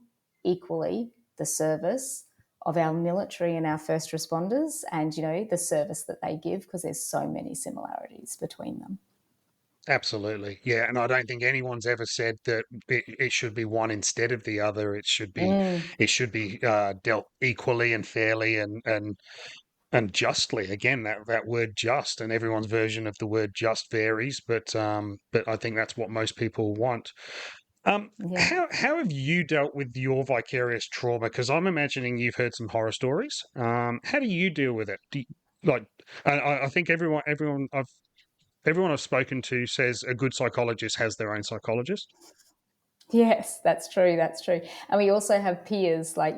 equally the service of our military and our first responders, and the service that they give, because there's so many similarities between them. Absolutely. Yeah. And I don't think anyone's ever said that it should be one instead of the other. It should be dealt equally and fairly and justly. Again, that word just, and everyone's version of the word just varies, but I think that's what most people want. Yeah. How have you dealt with your vicarious trauma? Because I'm imagining you've heard some horror stories. How do you deal with it? Like, I think everyone I've spoken to says a good psychologist has their own psychologist. Yes, that's true. That's true. And we also have peers, like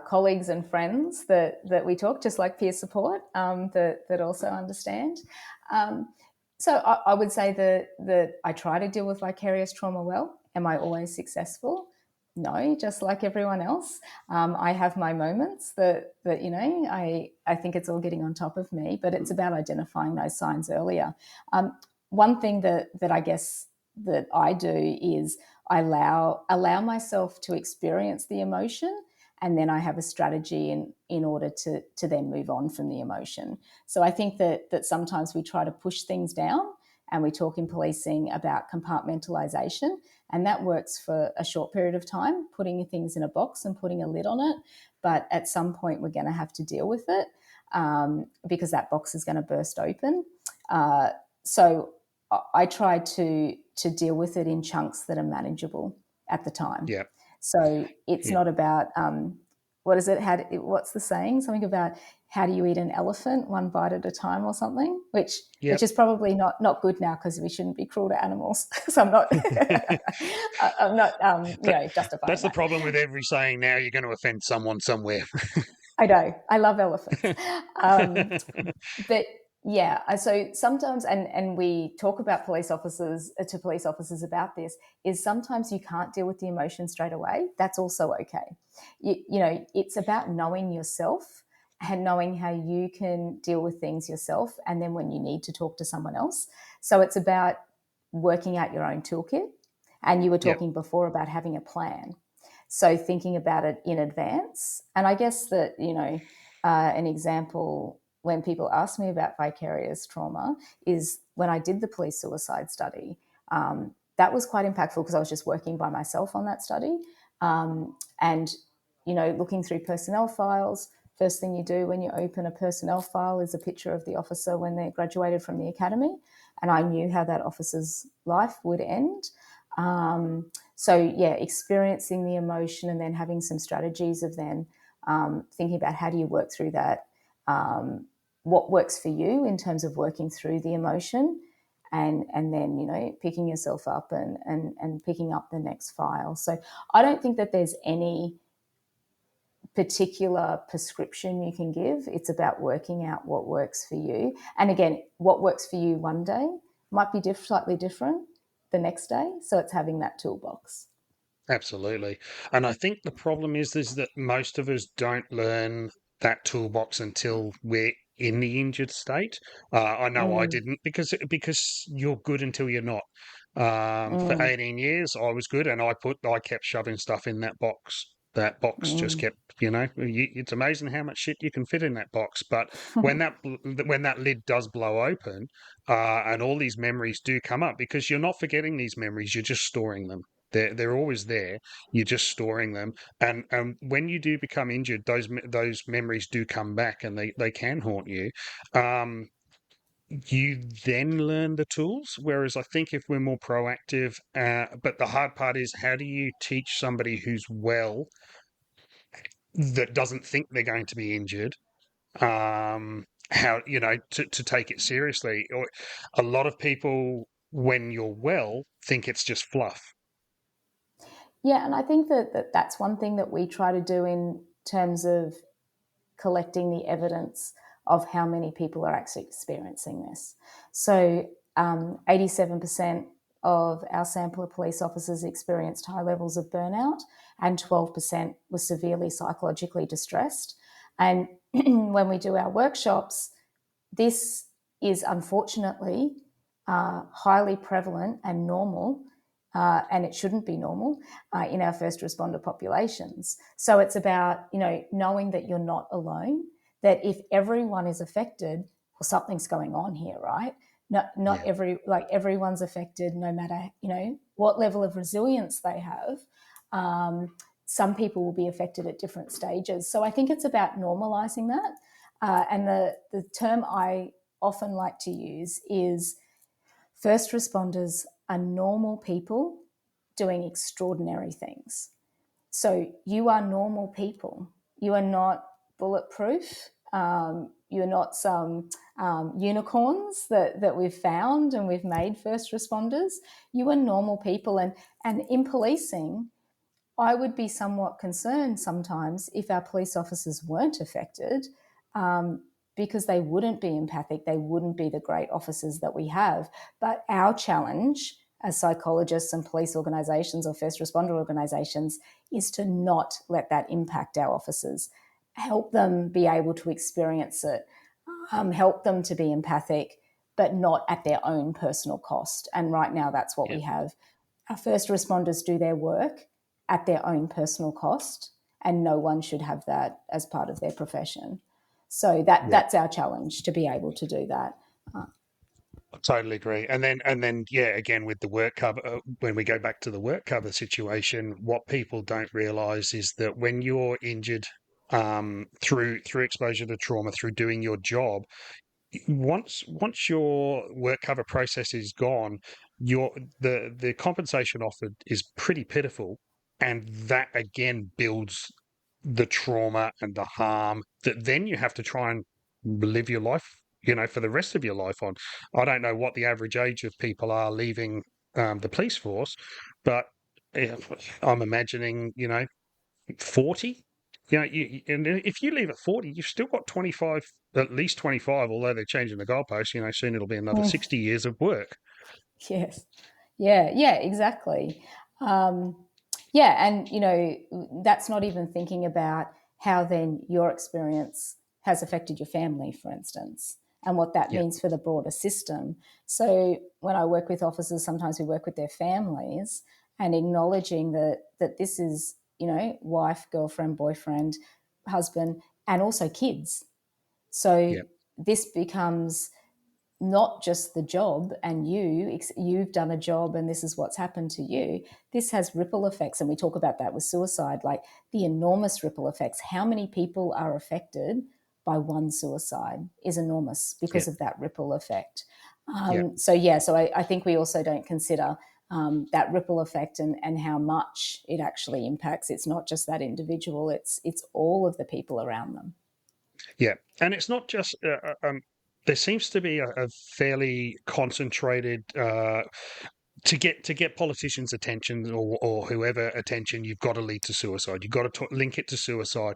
colleagues and friends that we talk, just like peer support, that also understand. So I would say that I try to deal with vicarious trauma well. Am I always successful? No, just like everyone else. I have my moments that I think it's all getting on top of me, but it's about identifying those signs earlier. One thing that I guess that I do is I allow myself to experience the emotion, and then I have a strategy in order to then move on from the emotion. So I think that sometimes we try to push things down, and we talk in policing about compartmentalization, and that works for a short period of time, putting things in a box and putting a lid on it. But at some point, we're going to have to deal with it, because that box is going to burst open. So I try to deal with it in chunks that are manageable at the time. Yeah. So it's Yeah. not about what is it? What's the saying? Something about how do you eat an elephant, one bite at a time, or something? Which is probably not good now, because we shouldn't be cruel to animals. So I'm not justifying. That's the problem with every saying now. You're going to offend someone somewhere. I know. I love elephants. But yeah, so sometimes, and we talk about police officers about this, is sometimes you can't deal with the emotion straight away. That's also okay. It's about knowing yourself and knowing how you can deal with things yourself, and then when you need to talk to someone else. So it's about working out your own toolkit. And you were talking before about having a plan. So thinking about it in advance. And I guess that, an example when people ask me about vicarious trauma is when I did the police suicide study. That was quite impactful, because I was just working by myself on that study. And, looking through personnel files, first thing you do when you open a personnel file is a picture of the officer when they graduated from the academy. And I knew how that officer's life would end. Experiencing the emotion and then having some strategies of then thinking about how do you work through that, what works for you in terms of working through the emotion, and then picking yourself up and picking up the next file. So I don't think that there's any particular prescription you can give. It's about working out what works for you. And again, what works for you one day might be slightly different the next day. So it's having that toolbox. Absolutely. And I think the problem is that most of us don't learn that toolbox until we're in the injured state. I know I didn't, because you're good until you're not. For 18 years, I was good, and I kept shoving stuff in that box. That box just kept, it's amazing how much shit you can fit in that box. But when that lid does blow open, and all these memories do come up, because you're not forgetting these memories, you're just storing them. They're always there. You're just storing them, and when you do become injured, those memories do come back, and they can haunt you. You then learn the tools. Whereas I think if we're more proactive, but the hard part is, how do you teach somebody who's well, that doesn't think they're going to be injured, how to take it seriously? Or a lot of people, when you're well, think it's just fluff. Yeah, and I think that's one thing that we try to do in terms of collecting the evidence of how many people are actually experiencing this. So 87% of our sample of police officers experienced high levels of burnout, and 12% were severely psychologically distressed. And when we do our workshops, this is unfortunately highly prevalent and normal and it shouldn't be normal in our first responder populations. So it's about, knowing that you're not alone, that if everyone is affected, well, something's going on here, right? Not everyone's affected, no matter, what level of resilience they have. Some people will be affected at different stages. So I think it's about normalizing that. And the term I often like to use is first responders are normal people doing extraordinary things. So you are normal people. You are not bulletproof. You're not some unicorns that we've found and we've made first responders. You are normal people. And in policing, I would be somewhat concerned sometimes if our police officers weren't affected, because they wouldn't be empathic, they wouldn't be the great officers that we have. But our challenge as psychologists and police organisations or first responder organisations is to not let that impact our officers. Help them be able to experience it, help them to be empathic, but not at their own personal cost. And right now that's what we have. Our first responders do their work at their own personal cost, and no one should have that as part of their profession. So that's our challenge, to be able to do that. I totally agree. And then, again, with the work cover, when we go back to the work cover situation, what people don't realise is that when you're injured through exposure to trauma, through doing your job, once your work cover process is gone, the compensation offered is pretty pitiful, and that again builds the trauma and the harm that then you have to try and live your life, for the rest of your life on. I don't know what the average age of people are leaving the police force, but I'm imagining, 40. And if you leave at 40, you've still got 25, at least 25, although they're changing the goalposts, soon it'll be another 60 years of work. Yes. Yeah, exactly. And, that's not even thinking about how then your experience has affected your family, for instance, and what that means for the broader system. So when I work with officers, sometimes we work with their families and acknowledging that this is, wife, girlfriend, boyfriend, husband, and also kids. So this becomes not just the job and you've done a job and this is what's happened to you. This has ripple effects, and we talk about that with suicide, like the enormous ripple effects. How many people are affected by one suicide is enormous because of that ripple effect. So I think we also don't consider that ripple effect and how much it actually impacts. It's not just that individual, it's all of the people around them. Yeah, and it's not just there seems to be a fairly concentrated to get politicians' attention or whoever attention. You've got to lead to suicide. You've got to link it to suicide.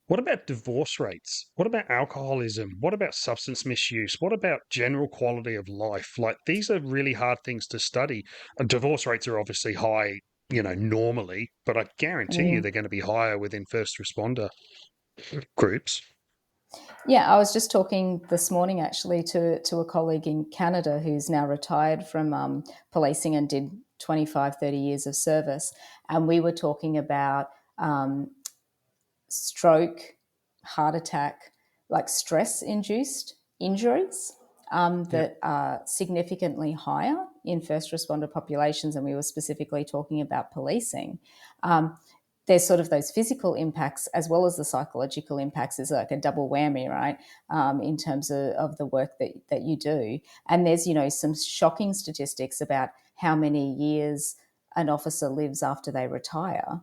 What about divorce rates? What about alcoholism? What about substance misuse? What about general quality of life? Like, these are really hard things to study. And divorce rates are obviously high, normally, but I guarantee you they're going to be higher within first responder groups. Yeah, I was just talking this morning actually to a colleague in Canada who's now retired from policing and did 25, 30 years of service. And we were talking about stroke, heart attack, like stress-induced injuries that are significantly higher in first responder populations. And we were specifically talking about policing. There's sort of those physical impacts as well as the psychological impacts. Is like a double whammy, right, in terms of the work that you do. And there's, some shocking statistics about how many years an officer lives after they retire.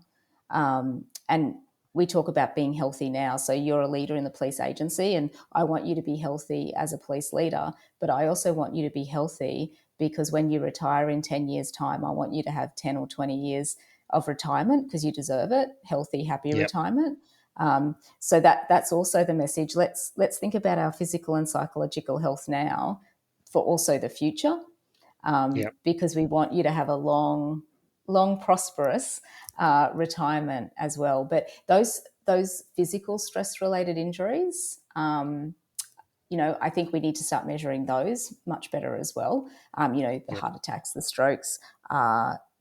And we talk about being healthy now. So you're a leader in the police agency, and I want you to be healthy as a police leader, but I also want you to be healthy because when you retire in 10 years' time, I want you to have 10 or 20 years of retirement because you deserve it, healthy, happy retirement. So that's also the message. Let's think about our physical and psychological health now for also the future, because we want you to have a long, prosperous retirement as well. But those physical stress-related injuries, I think we need to start measuring those much better as well. The heart attacks, the strokes,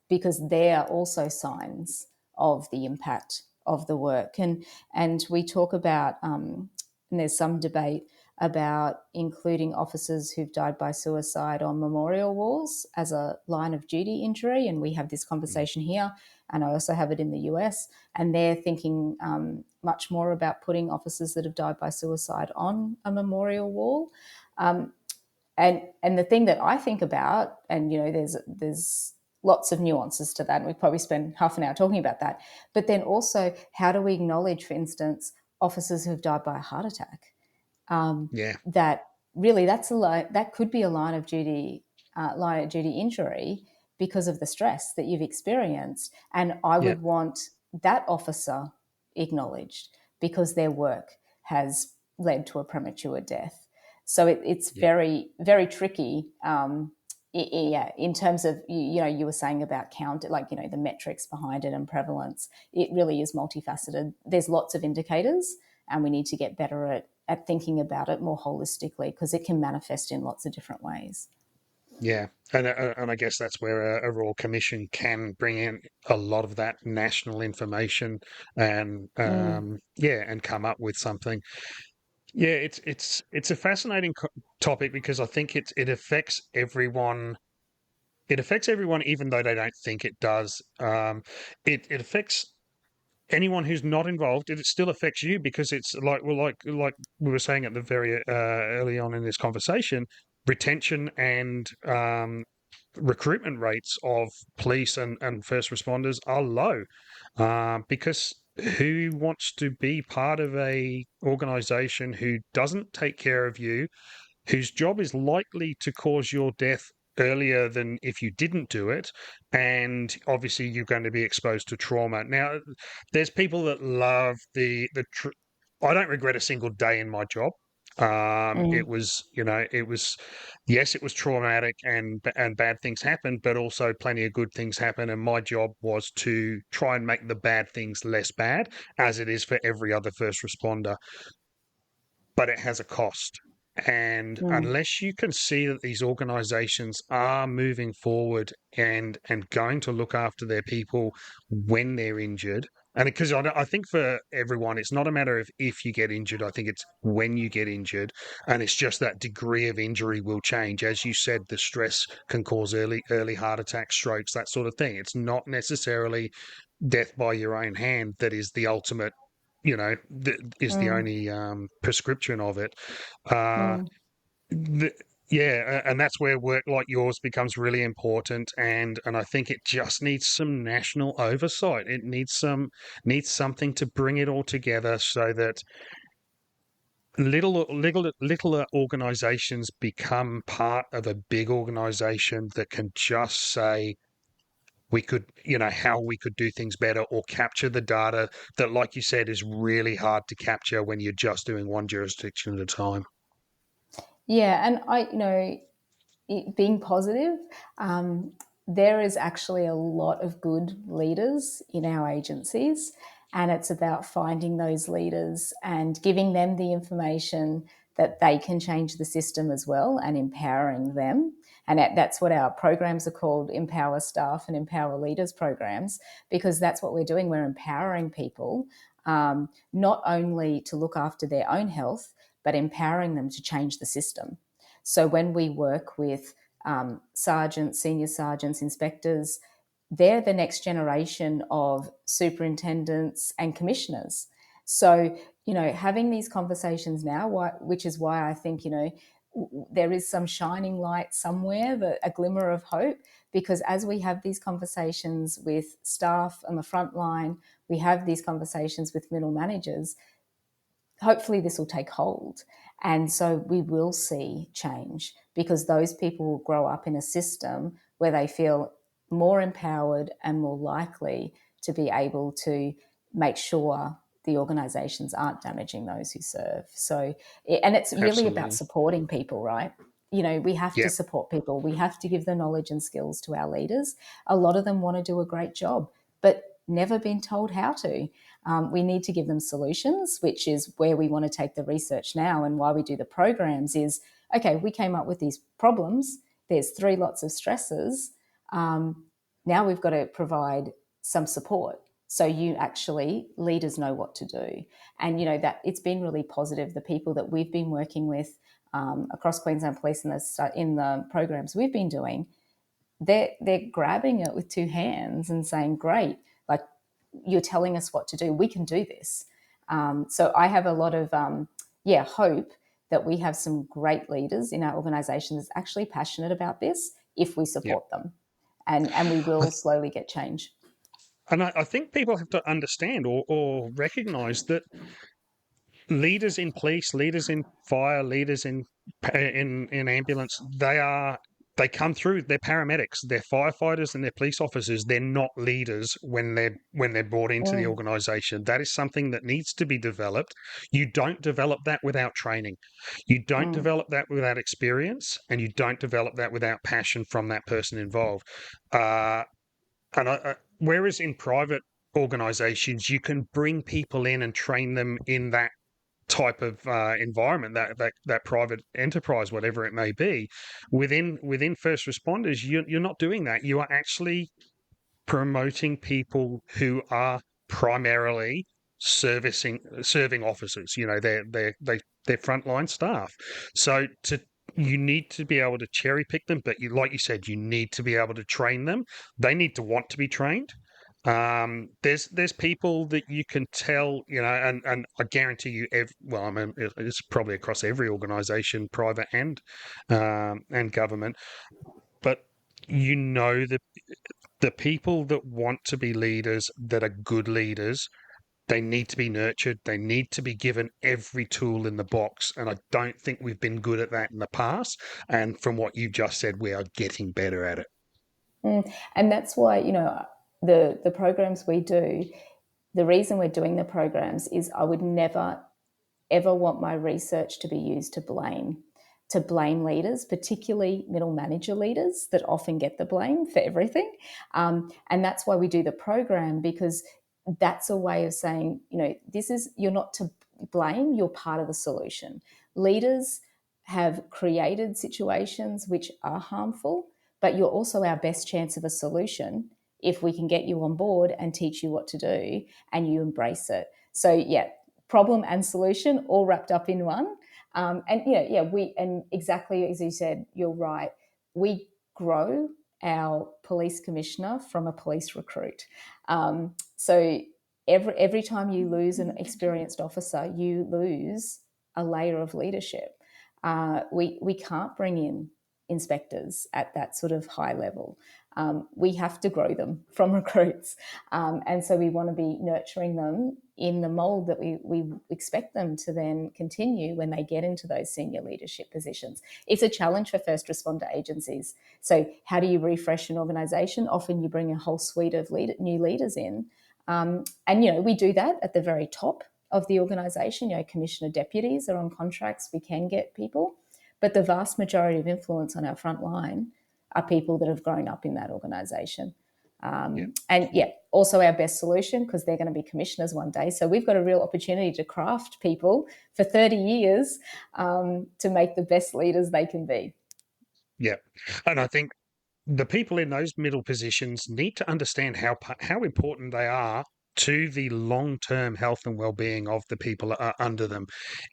because they're also signs of the impact of the work. And we talk about, and there's some debate about including officers who've died by suicide on memorial walls as a line of duty injury. And we have this conversation here, and I also have it in the US. And they're thinking much more about putting officers that have died by suicide on a memorial wall. And the thing that I think about, and there's lots of nuances to that, and we probably spend half an hour talking about that. But then also, how do we acknowledge, for instance, officers who've died by a heart attack? That really, that could be a line of duty injury because of the stress that you've experienced, and I would want that officer acknowledged because their work has led to a premature death. So it's very, very tricky. In terms of, you were saying about count, like, the metrics behind it and prevalence. It really is multifaceted. There's lots of indicators, and we need to get better at thinking about it more holistically, because it can manifest in lots of different ways. Yeah, and I guess that's where a Royal Commission can bring in a lot of that national information and and come up with something. Yeah, it's a fascinating topic, because I think it affects everyone. It affects everyone, even though they don't think it does. It affects anyone who's not involved. It still affects you, because it's like we were saying at the very early on in this conversation, retention and recruitment rates of police and first responders are low, because who wants to be part of a organisation who doesn't take care of you, whose job is likely to cause your death earlier than if you didn't do it, and obviously you're going to be exposed to trauma. Now, there's people that love I don't regret a single day in my job. It was, yes, it was traumatic and bad things happened, but also plenty of good things happen. And my job was to try and make the bad things less bad, as it is for every other first responder. But it has a cost. And unless you can see that these organizations are moving forward and going to look after their people when they're injured, and because I think for everyone, it's not a matter of if you get injured, I think it's when you get injured. And it's just that degree of injury will change. As you said, the stress can cause early heart attacks, strokes, that sort of thing. It's not necessarily death by your own hand that is the ultimate, the only prescription of it. And that's where work like yours becomes really important, and I think it just needs some national oversight. It needs something to bring it all together, so that little organizations become part of a big organization that can just say, we could, how we could do things better, or capture the data that, like you said, is really hard to capture when you're just doing one jurisdiction at a time. Yeah, and being positive, there is actually a lot of good leaders in our agencies, and it's about finding those leaders and giving them the information that they can change the system as well, and empowering them. And that's what our programs are called, Empower Staff and Empower Leaders programs, because that's what we're doing. We're empowering people, not only to look after their own health, but empowering them to change the system. So when we work with sergeants, senior sergeants, inspectors, they're the next generation of superintendents and commissioners. So, having these conversations now, which is why I think, there is some shining light somewhere, a glimmer of hope, because as we have these conversations with staff on the front line, we have these conversations with middle managers, hopefully this will take hold. And so we will see change, because those people will grow up in a system where they feel more empowered and more likely to be able to make sure the organisations aren't damaging those who serve. So, and it's really about supporting people, right? We have to support people. We have to give the knowledge and skills to our leaders. A lot of them want to do a great job, but never been told how to. We need to give them solutions, which is where we want to take the research now, and why we do the programs is, okay, we came up with these problems. There's 3 lots of stressors. Now we've got to provide some support. So leaders know what to do. And, that it's been really positive. The people that we've been working with across Queensland Police in the programs we've been doing, they're grabbing it with two hands and saying, great, like, you're telling us what to do. We can do this. So I have a lot of, hope that we have some great leaders in our organisation that's actually passionate about this if we support them. And we will slowly get change. And I think people have to understand or recognise that leaders in police, leaders in fire, leaders in ambulance, they come through. They're paramedics, they're firefighters, and they're police officers. They're not leaders when they're brought into the organisation. That is something that needs to be developed. You don't develop that without training. You don't develop that without experience, and you don't develop that without passion from that person involved. Whereas in private organisations, you can bring people in and train them in that type of environment, that private enterprise, whatever it may be. Within first responders, you're not doing that. You are actually promoting people who are primarily serving officers. They're frontline staff. So you need to be able to cherry pick them, but like you said, you need to be able to train them. They need to want to be trained. There's people that you can tell, and I guarantee you, it's probably across every organisation, private and government, but the people that want to be leaders, that are good leaders, they need to be nurtured. They need to be given every tool in the box. And I don't think we've been good at that in the past. And from what you've just said, we are getting better at it. And that's why, the programs we do, the reason we're doing the programs is I would never, ever want my research to be used to blame leaders, particularly middle manager leaders that often get the blame for everything. And that's why we do the program, because that's a way of saying, you're not to blame, you're part of the solution. Leaders have created situations which are harmful, but you're also our best chance of a solution if we can get you on board and teach you what to do and you embrace it. So problem and solution all wrapped up in one. And exactly as you said, you're right. We grow our police commissioner from a police recruit. So every time you lose an experienced officer, you lose a layer of leadership. We can't bring in inspectors at that sort of high level. We have to grow them from recruits. And so we want to be nurturing them in the mould that we expect them to then continue when they get into those senior leadership positions. It's a challenge for first responder agencies. So how do you refresh an organisation? Often you bring a whole suite of new leaders in. And, we do that at the very top of the organisation. Commissioner deputies are on contracts. We can get people. But the vast majority of influence on our front line are people that have grown up in that organisation. Also our best solution, because they're going to be commissioners one day. So we've got a real opportunity to craft people for 30 years to make the best leaders they can be. Yeah. And I think the people in those middle positions need to understand how important they are to the long-term health and well-being of the people under them.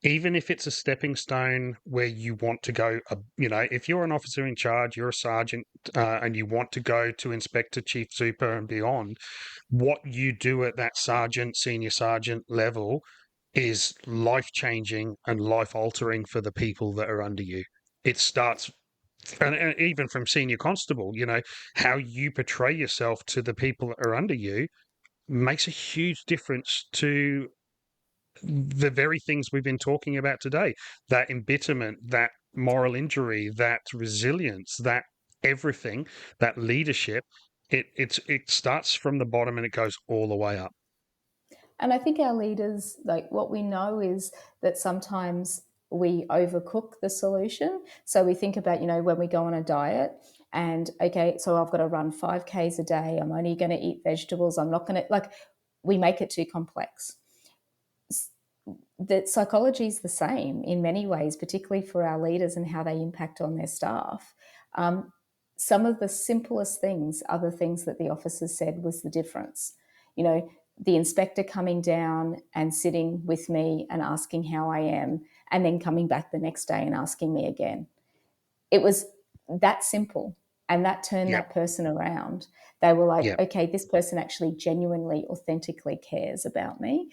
Even if it's a stepping stone where you want to go, if you're an officer in charge, you're a sergeant, and you want to go to inspector, chief super and beyond, what you do at that sergeant, senior sergeant level is life-changing and life-altering for the people that are under you. It starts, and even from senior constable, how you portray yourself to the people that are under you makes a huge difference to the very things we've been talking about today. That embitterment, that moral injury, that resilience, that everything, that leadership, it starts from the bottom and it goes all the way up. And I think our leaders, what we know is that sometimes we overcook the solution. So we think about, when we go on a diet and, okay, so I've got to run 5Ks a day. I'm only going to eat vegetables. I'm not going to, we make it too complex. The psychology is the same in many ways, particularly for our leaders and how they impact on their staff. some of the simplest things are the things that the officers said was the difference. You know, the inspector coming down and sitting with me and asking how I am, and then coming back the next day and asking me again. It was that simple. And that turned Yep. that person around. They were like, Yep. okay, this person actually genuinely, authentically cares about me.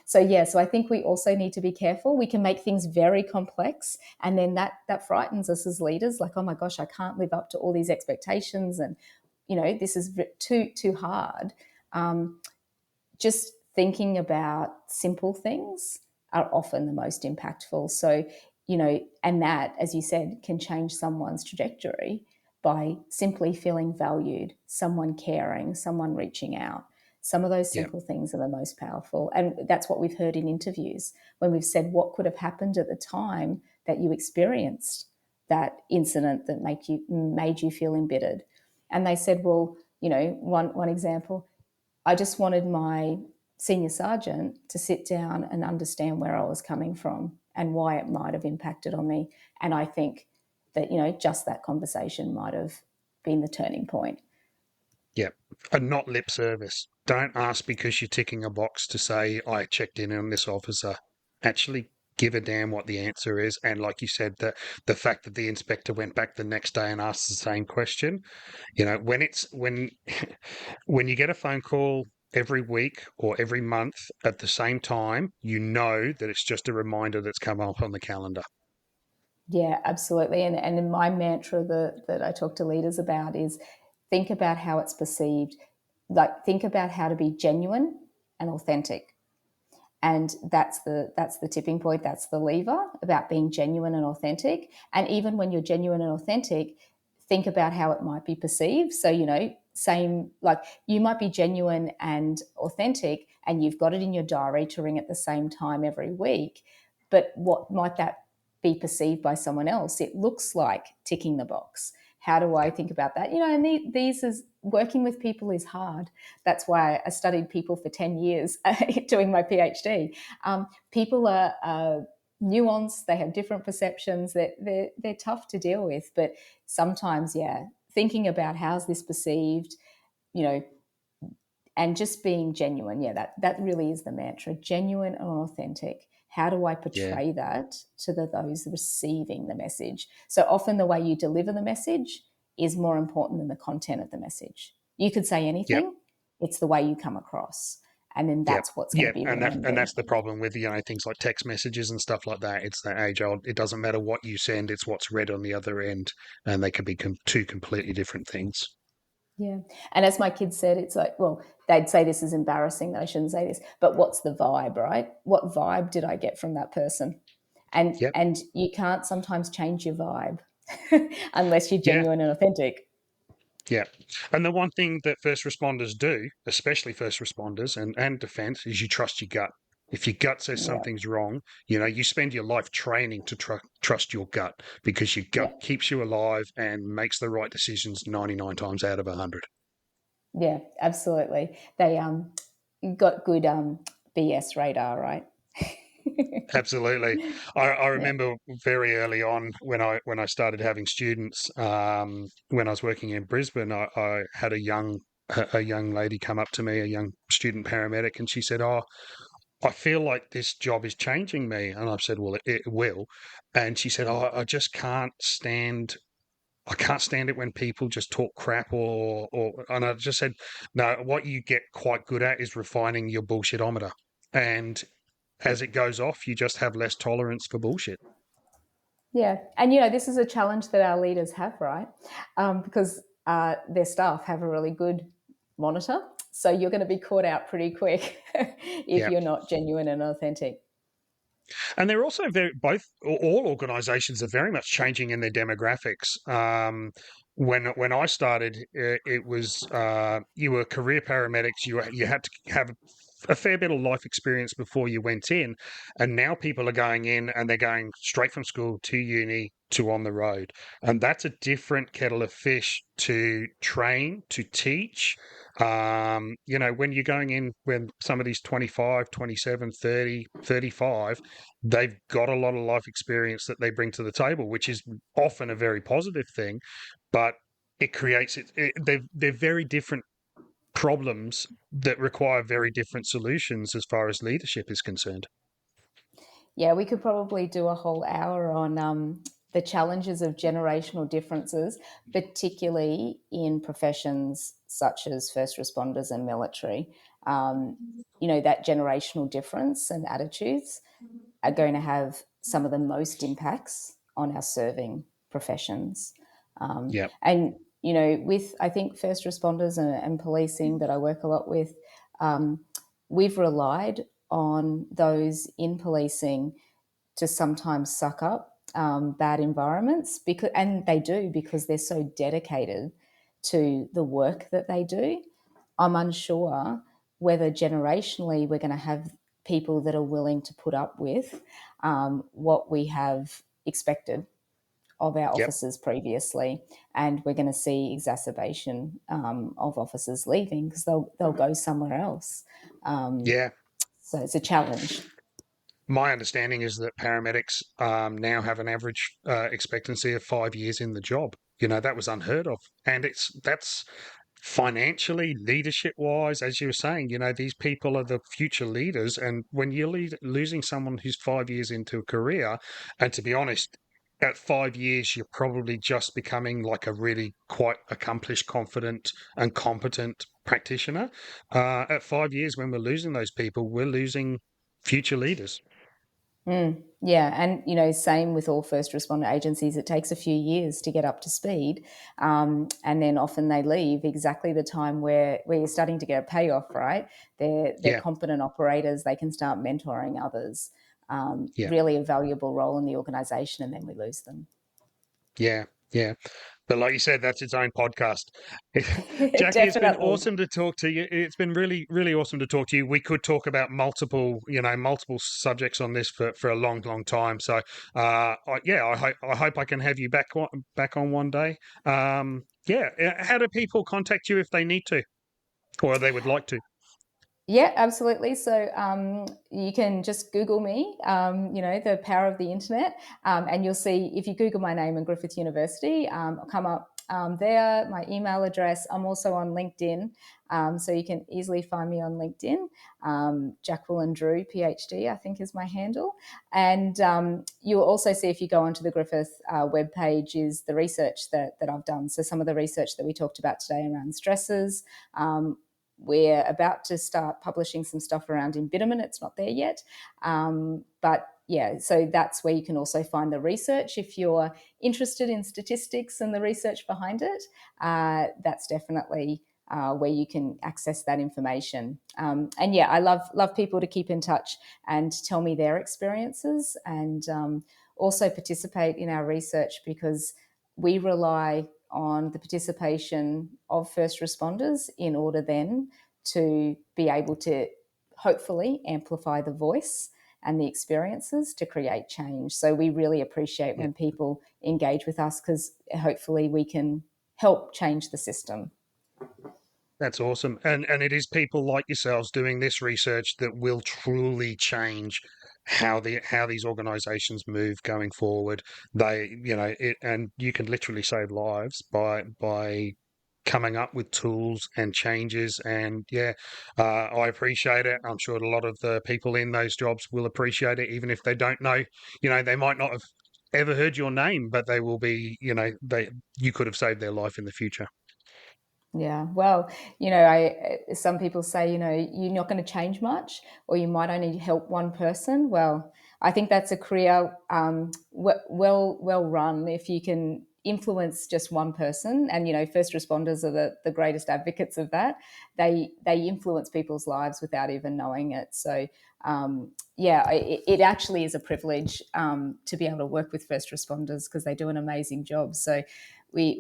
So I think we also need to be careful. We can make things very complex, and then that frightens us as leaders. Like, oh my gosh, I can't live up to all these expectations, and this is too hard. Just thinking about simple things are often the most impactful. So, and that, as you said, can change someone's trajectory by simply feeling valued, someone caring, someone reaching out. Some of those Yep. simple things are the most powerful. And that's what we've heard in interviews when we've said, what could have happened at the time that you experienced that incident that made you feel embittered? And they said, well, one example, I just wanted my senior sergeant to sit down and understand where I was coming from and why it might have impacted on me. And I think that, just that conversation might have been the turning point. Yep. And not lip service. Don't ask because you're ticking a box to say, I checked in on this officer. Actually give a damn what the answer is. And like you said, the fact that the inspector went back the next day and asked the same question, when when you get a phone call every week or every month at the same time, you know that it's just a reminder that's come up on the calendar. Yeah, absolutely. And my mantra that I talk to leaders about is think about how it's perceived. Like, think about how to be genuine and authentic. And that's the tipping point. That's the lever about being genuine and authentic. And even when you're genuine and authentic, think about how it might be perceived. So, same, like, you might be genuine and authentic and you've got it in your diary to ring at the same time every week. But what might that be perceived by someone else? It looks like ticking the box. How do I think about that? And these is working with people is hard. That's why I studied people for 10 years doing my PhD. People are nuanced. They have different perceptions. They're tough to deal with. But sometimes, thinking about how's this perceived, and just being genuine. Yeah, that really is the mantra, genuine and authentic. How do I Yeah. portray that to those receiving the message? So often the way you deliver the message is more important than the content of the message. You could say anything, Yep. it's the way you come across. And then Yep. that's what's going to Yep. be And remembered. that's the problem with, things like text messages and stuff like that. It's that age old. It doesn't matter what you send, it's what's read on the other end. And they can be two completely different things. Yeah. And as my kids said, it's like, well, they'd say this is embarrassing, that I shouldn't say this, but what's the vibe, right? What vibe did I get from that person? And Yep. and you can't sometimes change your vibe unless you're Yeah. genuine and authentic. Yeah. And the one thing that first responders do, especially first responders and defense, is you trust your gut. If your gut says Yeah. something's wrong, you spend your life training to trust your gut because your gut Yeah. keeps you alive and makes the right decisions 99 times out of 100. Yeah, absolutely. They got good BS radar, right? Absolutely. I Yeah. remember very early on when I started having students, when I was working in Brisbane, I had a young lady come up to me, a young student paramedic, and she said, "Oh, I feel like this job is changing me." And I've said, "Well, it will." And she said, "Oh, I just can't stand. I can't stand it when people just talk crap or." And I just said, "No, what you get quite good at is refining your bullshitometer, and as it goes off, you just have less tolerance for bullshit." Yeah. And, this is a challenge that our leaders have, right? Because their staff have a really good monitor. So you're going to be caught out pretty quick if Yeah. you're not genuine and authentic. And they're also all organisations are very much changing in their demographics. When I started, it was you were career paramedics. You had to have a fair bit of life experience before you went in, and now people are going in and they're going straight from school to uni to on the road, and that's a different kettle of fish to train, to teach. When you're going in when somebody's 25, 27, 30, 35, they've got a lot of life experience that they bring to the table, which is often a very positive thing. But it creates they're very different problems that require very different solutions as far as leadership is concerned. Yeah, we could probably do a whole hour on the challenges of generational differences, particularly in professions such as first responders and military. That generational difference and attitudes are going to have some of the most impacts on our serving professions. Yeah. And, with, I think, first responders and policing that I work a lot with, we've relied on those in policing to sometimes suck up bad environments, and they do, because they're so dedicated to the work that they do. I'm unsure whether generationally we're going to have people that are willing to put up with what we have expected of our Yep. officers previously, and we're going to see exacerbation of officers leaving because they'll go somewhere else. Yeah. So it's a challenge. My understanding is that paramedics now have an average expectancy of 5 years in the job. That was unheard of, and that's financially, leadership wise, as you were saying. These people are the future leaders, and when you're losing someone who's 5 years into a career, and to be honest, at 5 years you're probably just becoming like a really quite accomplished, confident and competent practitioner. At 5 years, when we're losing those people, we're losing future leaders. Yeah, and same with all first responder agencies. It takes a few years to get up to speed, and then often they leave exactly the time where you're starting to get a payoff. Right, they're Yeah. competent operators. They can start mentoring others. Yeah. Really a valuable role in the organisation, and then we lose them. Yeah. Yeah. But like you said, that's its own podcast. Jackie, it's been Definitely. awesome to talk to you. It's been really, really awesome to talk to you. We could talk about multiple subjects on this for a long, long time. So, I hope I can have you back on one day. How do people contact you if they need to, or they would like to? Yeah, absolutely. So you can just Google me, the power of the internet, and you'll see, if you Google my name and Griffith University, I'll come up there, my email address. I'm also on LinkedIn, so you can easily find me on LinkedIn. Jacqueline Drew, PhD, I think is my handle. And you'll also see, if you go onto the Griffith webpage, is the research that I've done. So some of the research that we talked about today around stressors. We're about to start publishing some stuff around embitterment. It's not there yet. But yeah, so that's where you can also find the research. If you're interested in statistics and the research behind it, that's definitely where you can access that information. And yeah, I love people to keep in touch and tell me their experiences, and also participate in our research, because we rely on the participation of first responders in order then to be able to hopefully amplify the voice and the experiences to create change. So we really appreciate when people engage with us, because hopefully we can help change the system. That's awesome. And it is people like yourselves doing this research that will truly change how these organizations move going forward. And you can literally save lives by coming up with tools and changes. And I appreciate it. I'm sure a lot of the people in those jobs will appreciate it, even if they don't know. They might not have ever heard your name, but they will be. You could have saved their life in the future. Yeah, well, some people say, you're not going to change much, or you might only help one person. Well, I think that's a career well run if you can influence just one person. And first responders are the greatest advocates of that. They influence people's lives without even knowing it. So it actually is a privilege to be able to work with first responders, because they do an amazing job. So we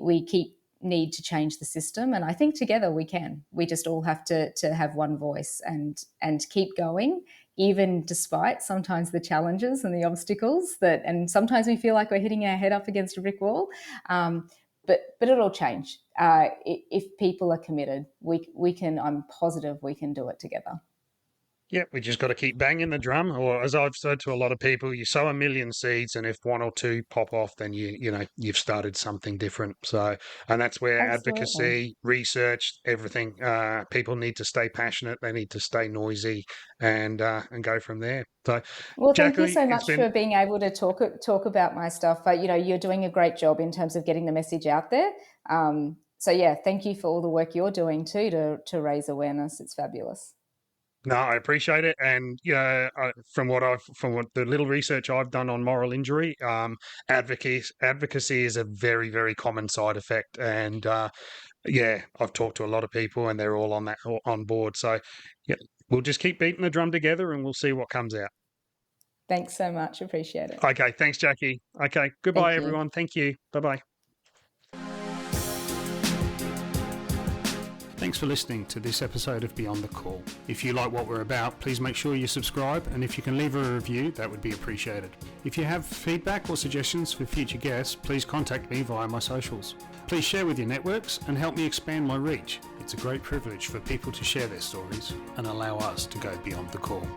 need to change the system, and I think together we can. We just all have to have one voice and keep going, even despite sometimes the challenges and the obstacles and sometimes we feel like we're hitting our head up against a brick wall, but it'll change. If people are committed, we can. I'm positive we can do it together. Yeah, we just got to keep banging the drum. Or as I've said to a lot of people, you sow a million seeds, and if one or two pop off, then you've started something different. So, and that's where Absolutely. advocacy, research, everything. People need to stay passionate. They need to stay noisy, and go from there. So, Well, thank you Jacqueline, so it's much been for being able to talk about my stuff. But you're doing a great job in terms of getting the message out there. So yeah, thank you for all the work you're doing too to raise awareness. It's fabulous. No, I appreciate it, and from what the little research I've done on moral injury, advocacy is a very, very common side effect, and I've talked to a lot of people, and they're all on board. So, yeah, we'll just keep beating the drum together, and we'll see what comes out. Thanks so much. Appreciate it. Okay, thanks, Jackie. Okay, goodbye, Thank you. everyone. Thank you. Bye-bye. Thanks for listening to this episode of Beyond the Call. If you like what we're about, please make sure you subscribe, and if you can leave a review, that would be appreciated. If you have feedback or suggestions for future guests, please contact me via my socials. Please share with your networks and help me expand my reach. It's a great privilege for people to share their stories and allow us to go beyond the call.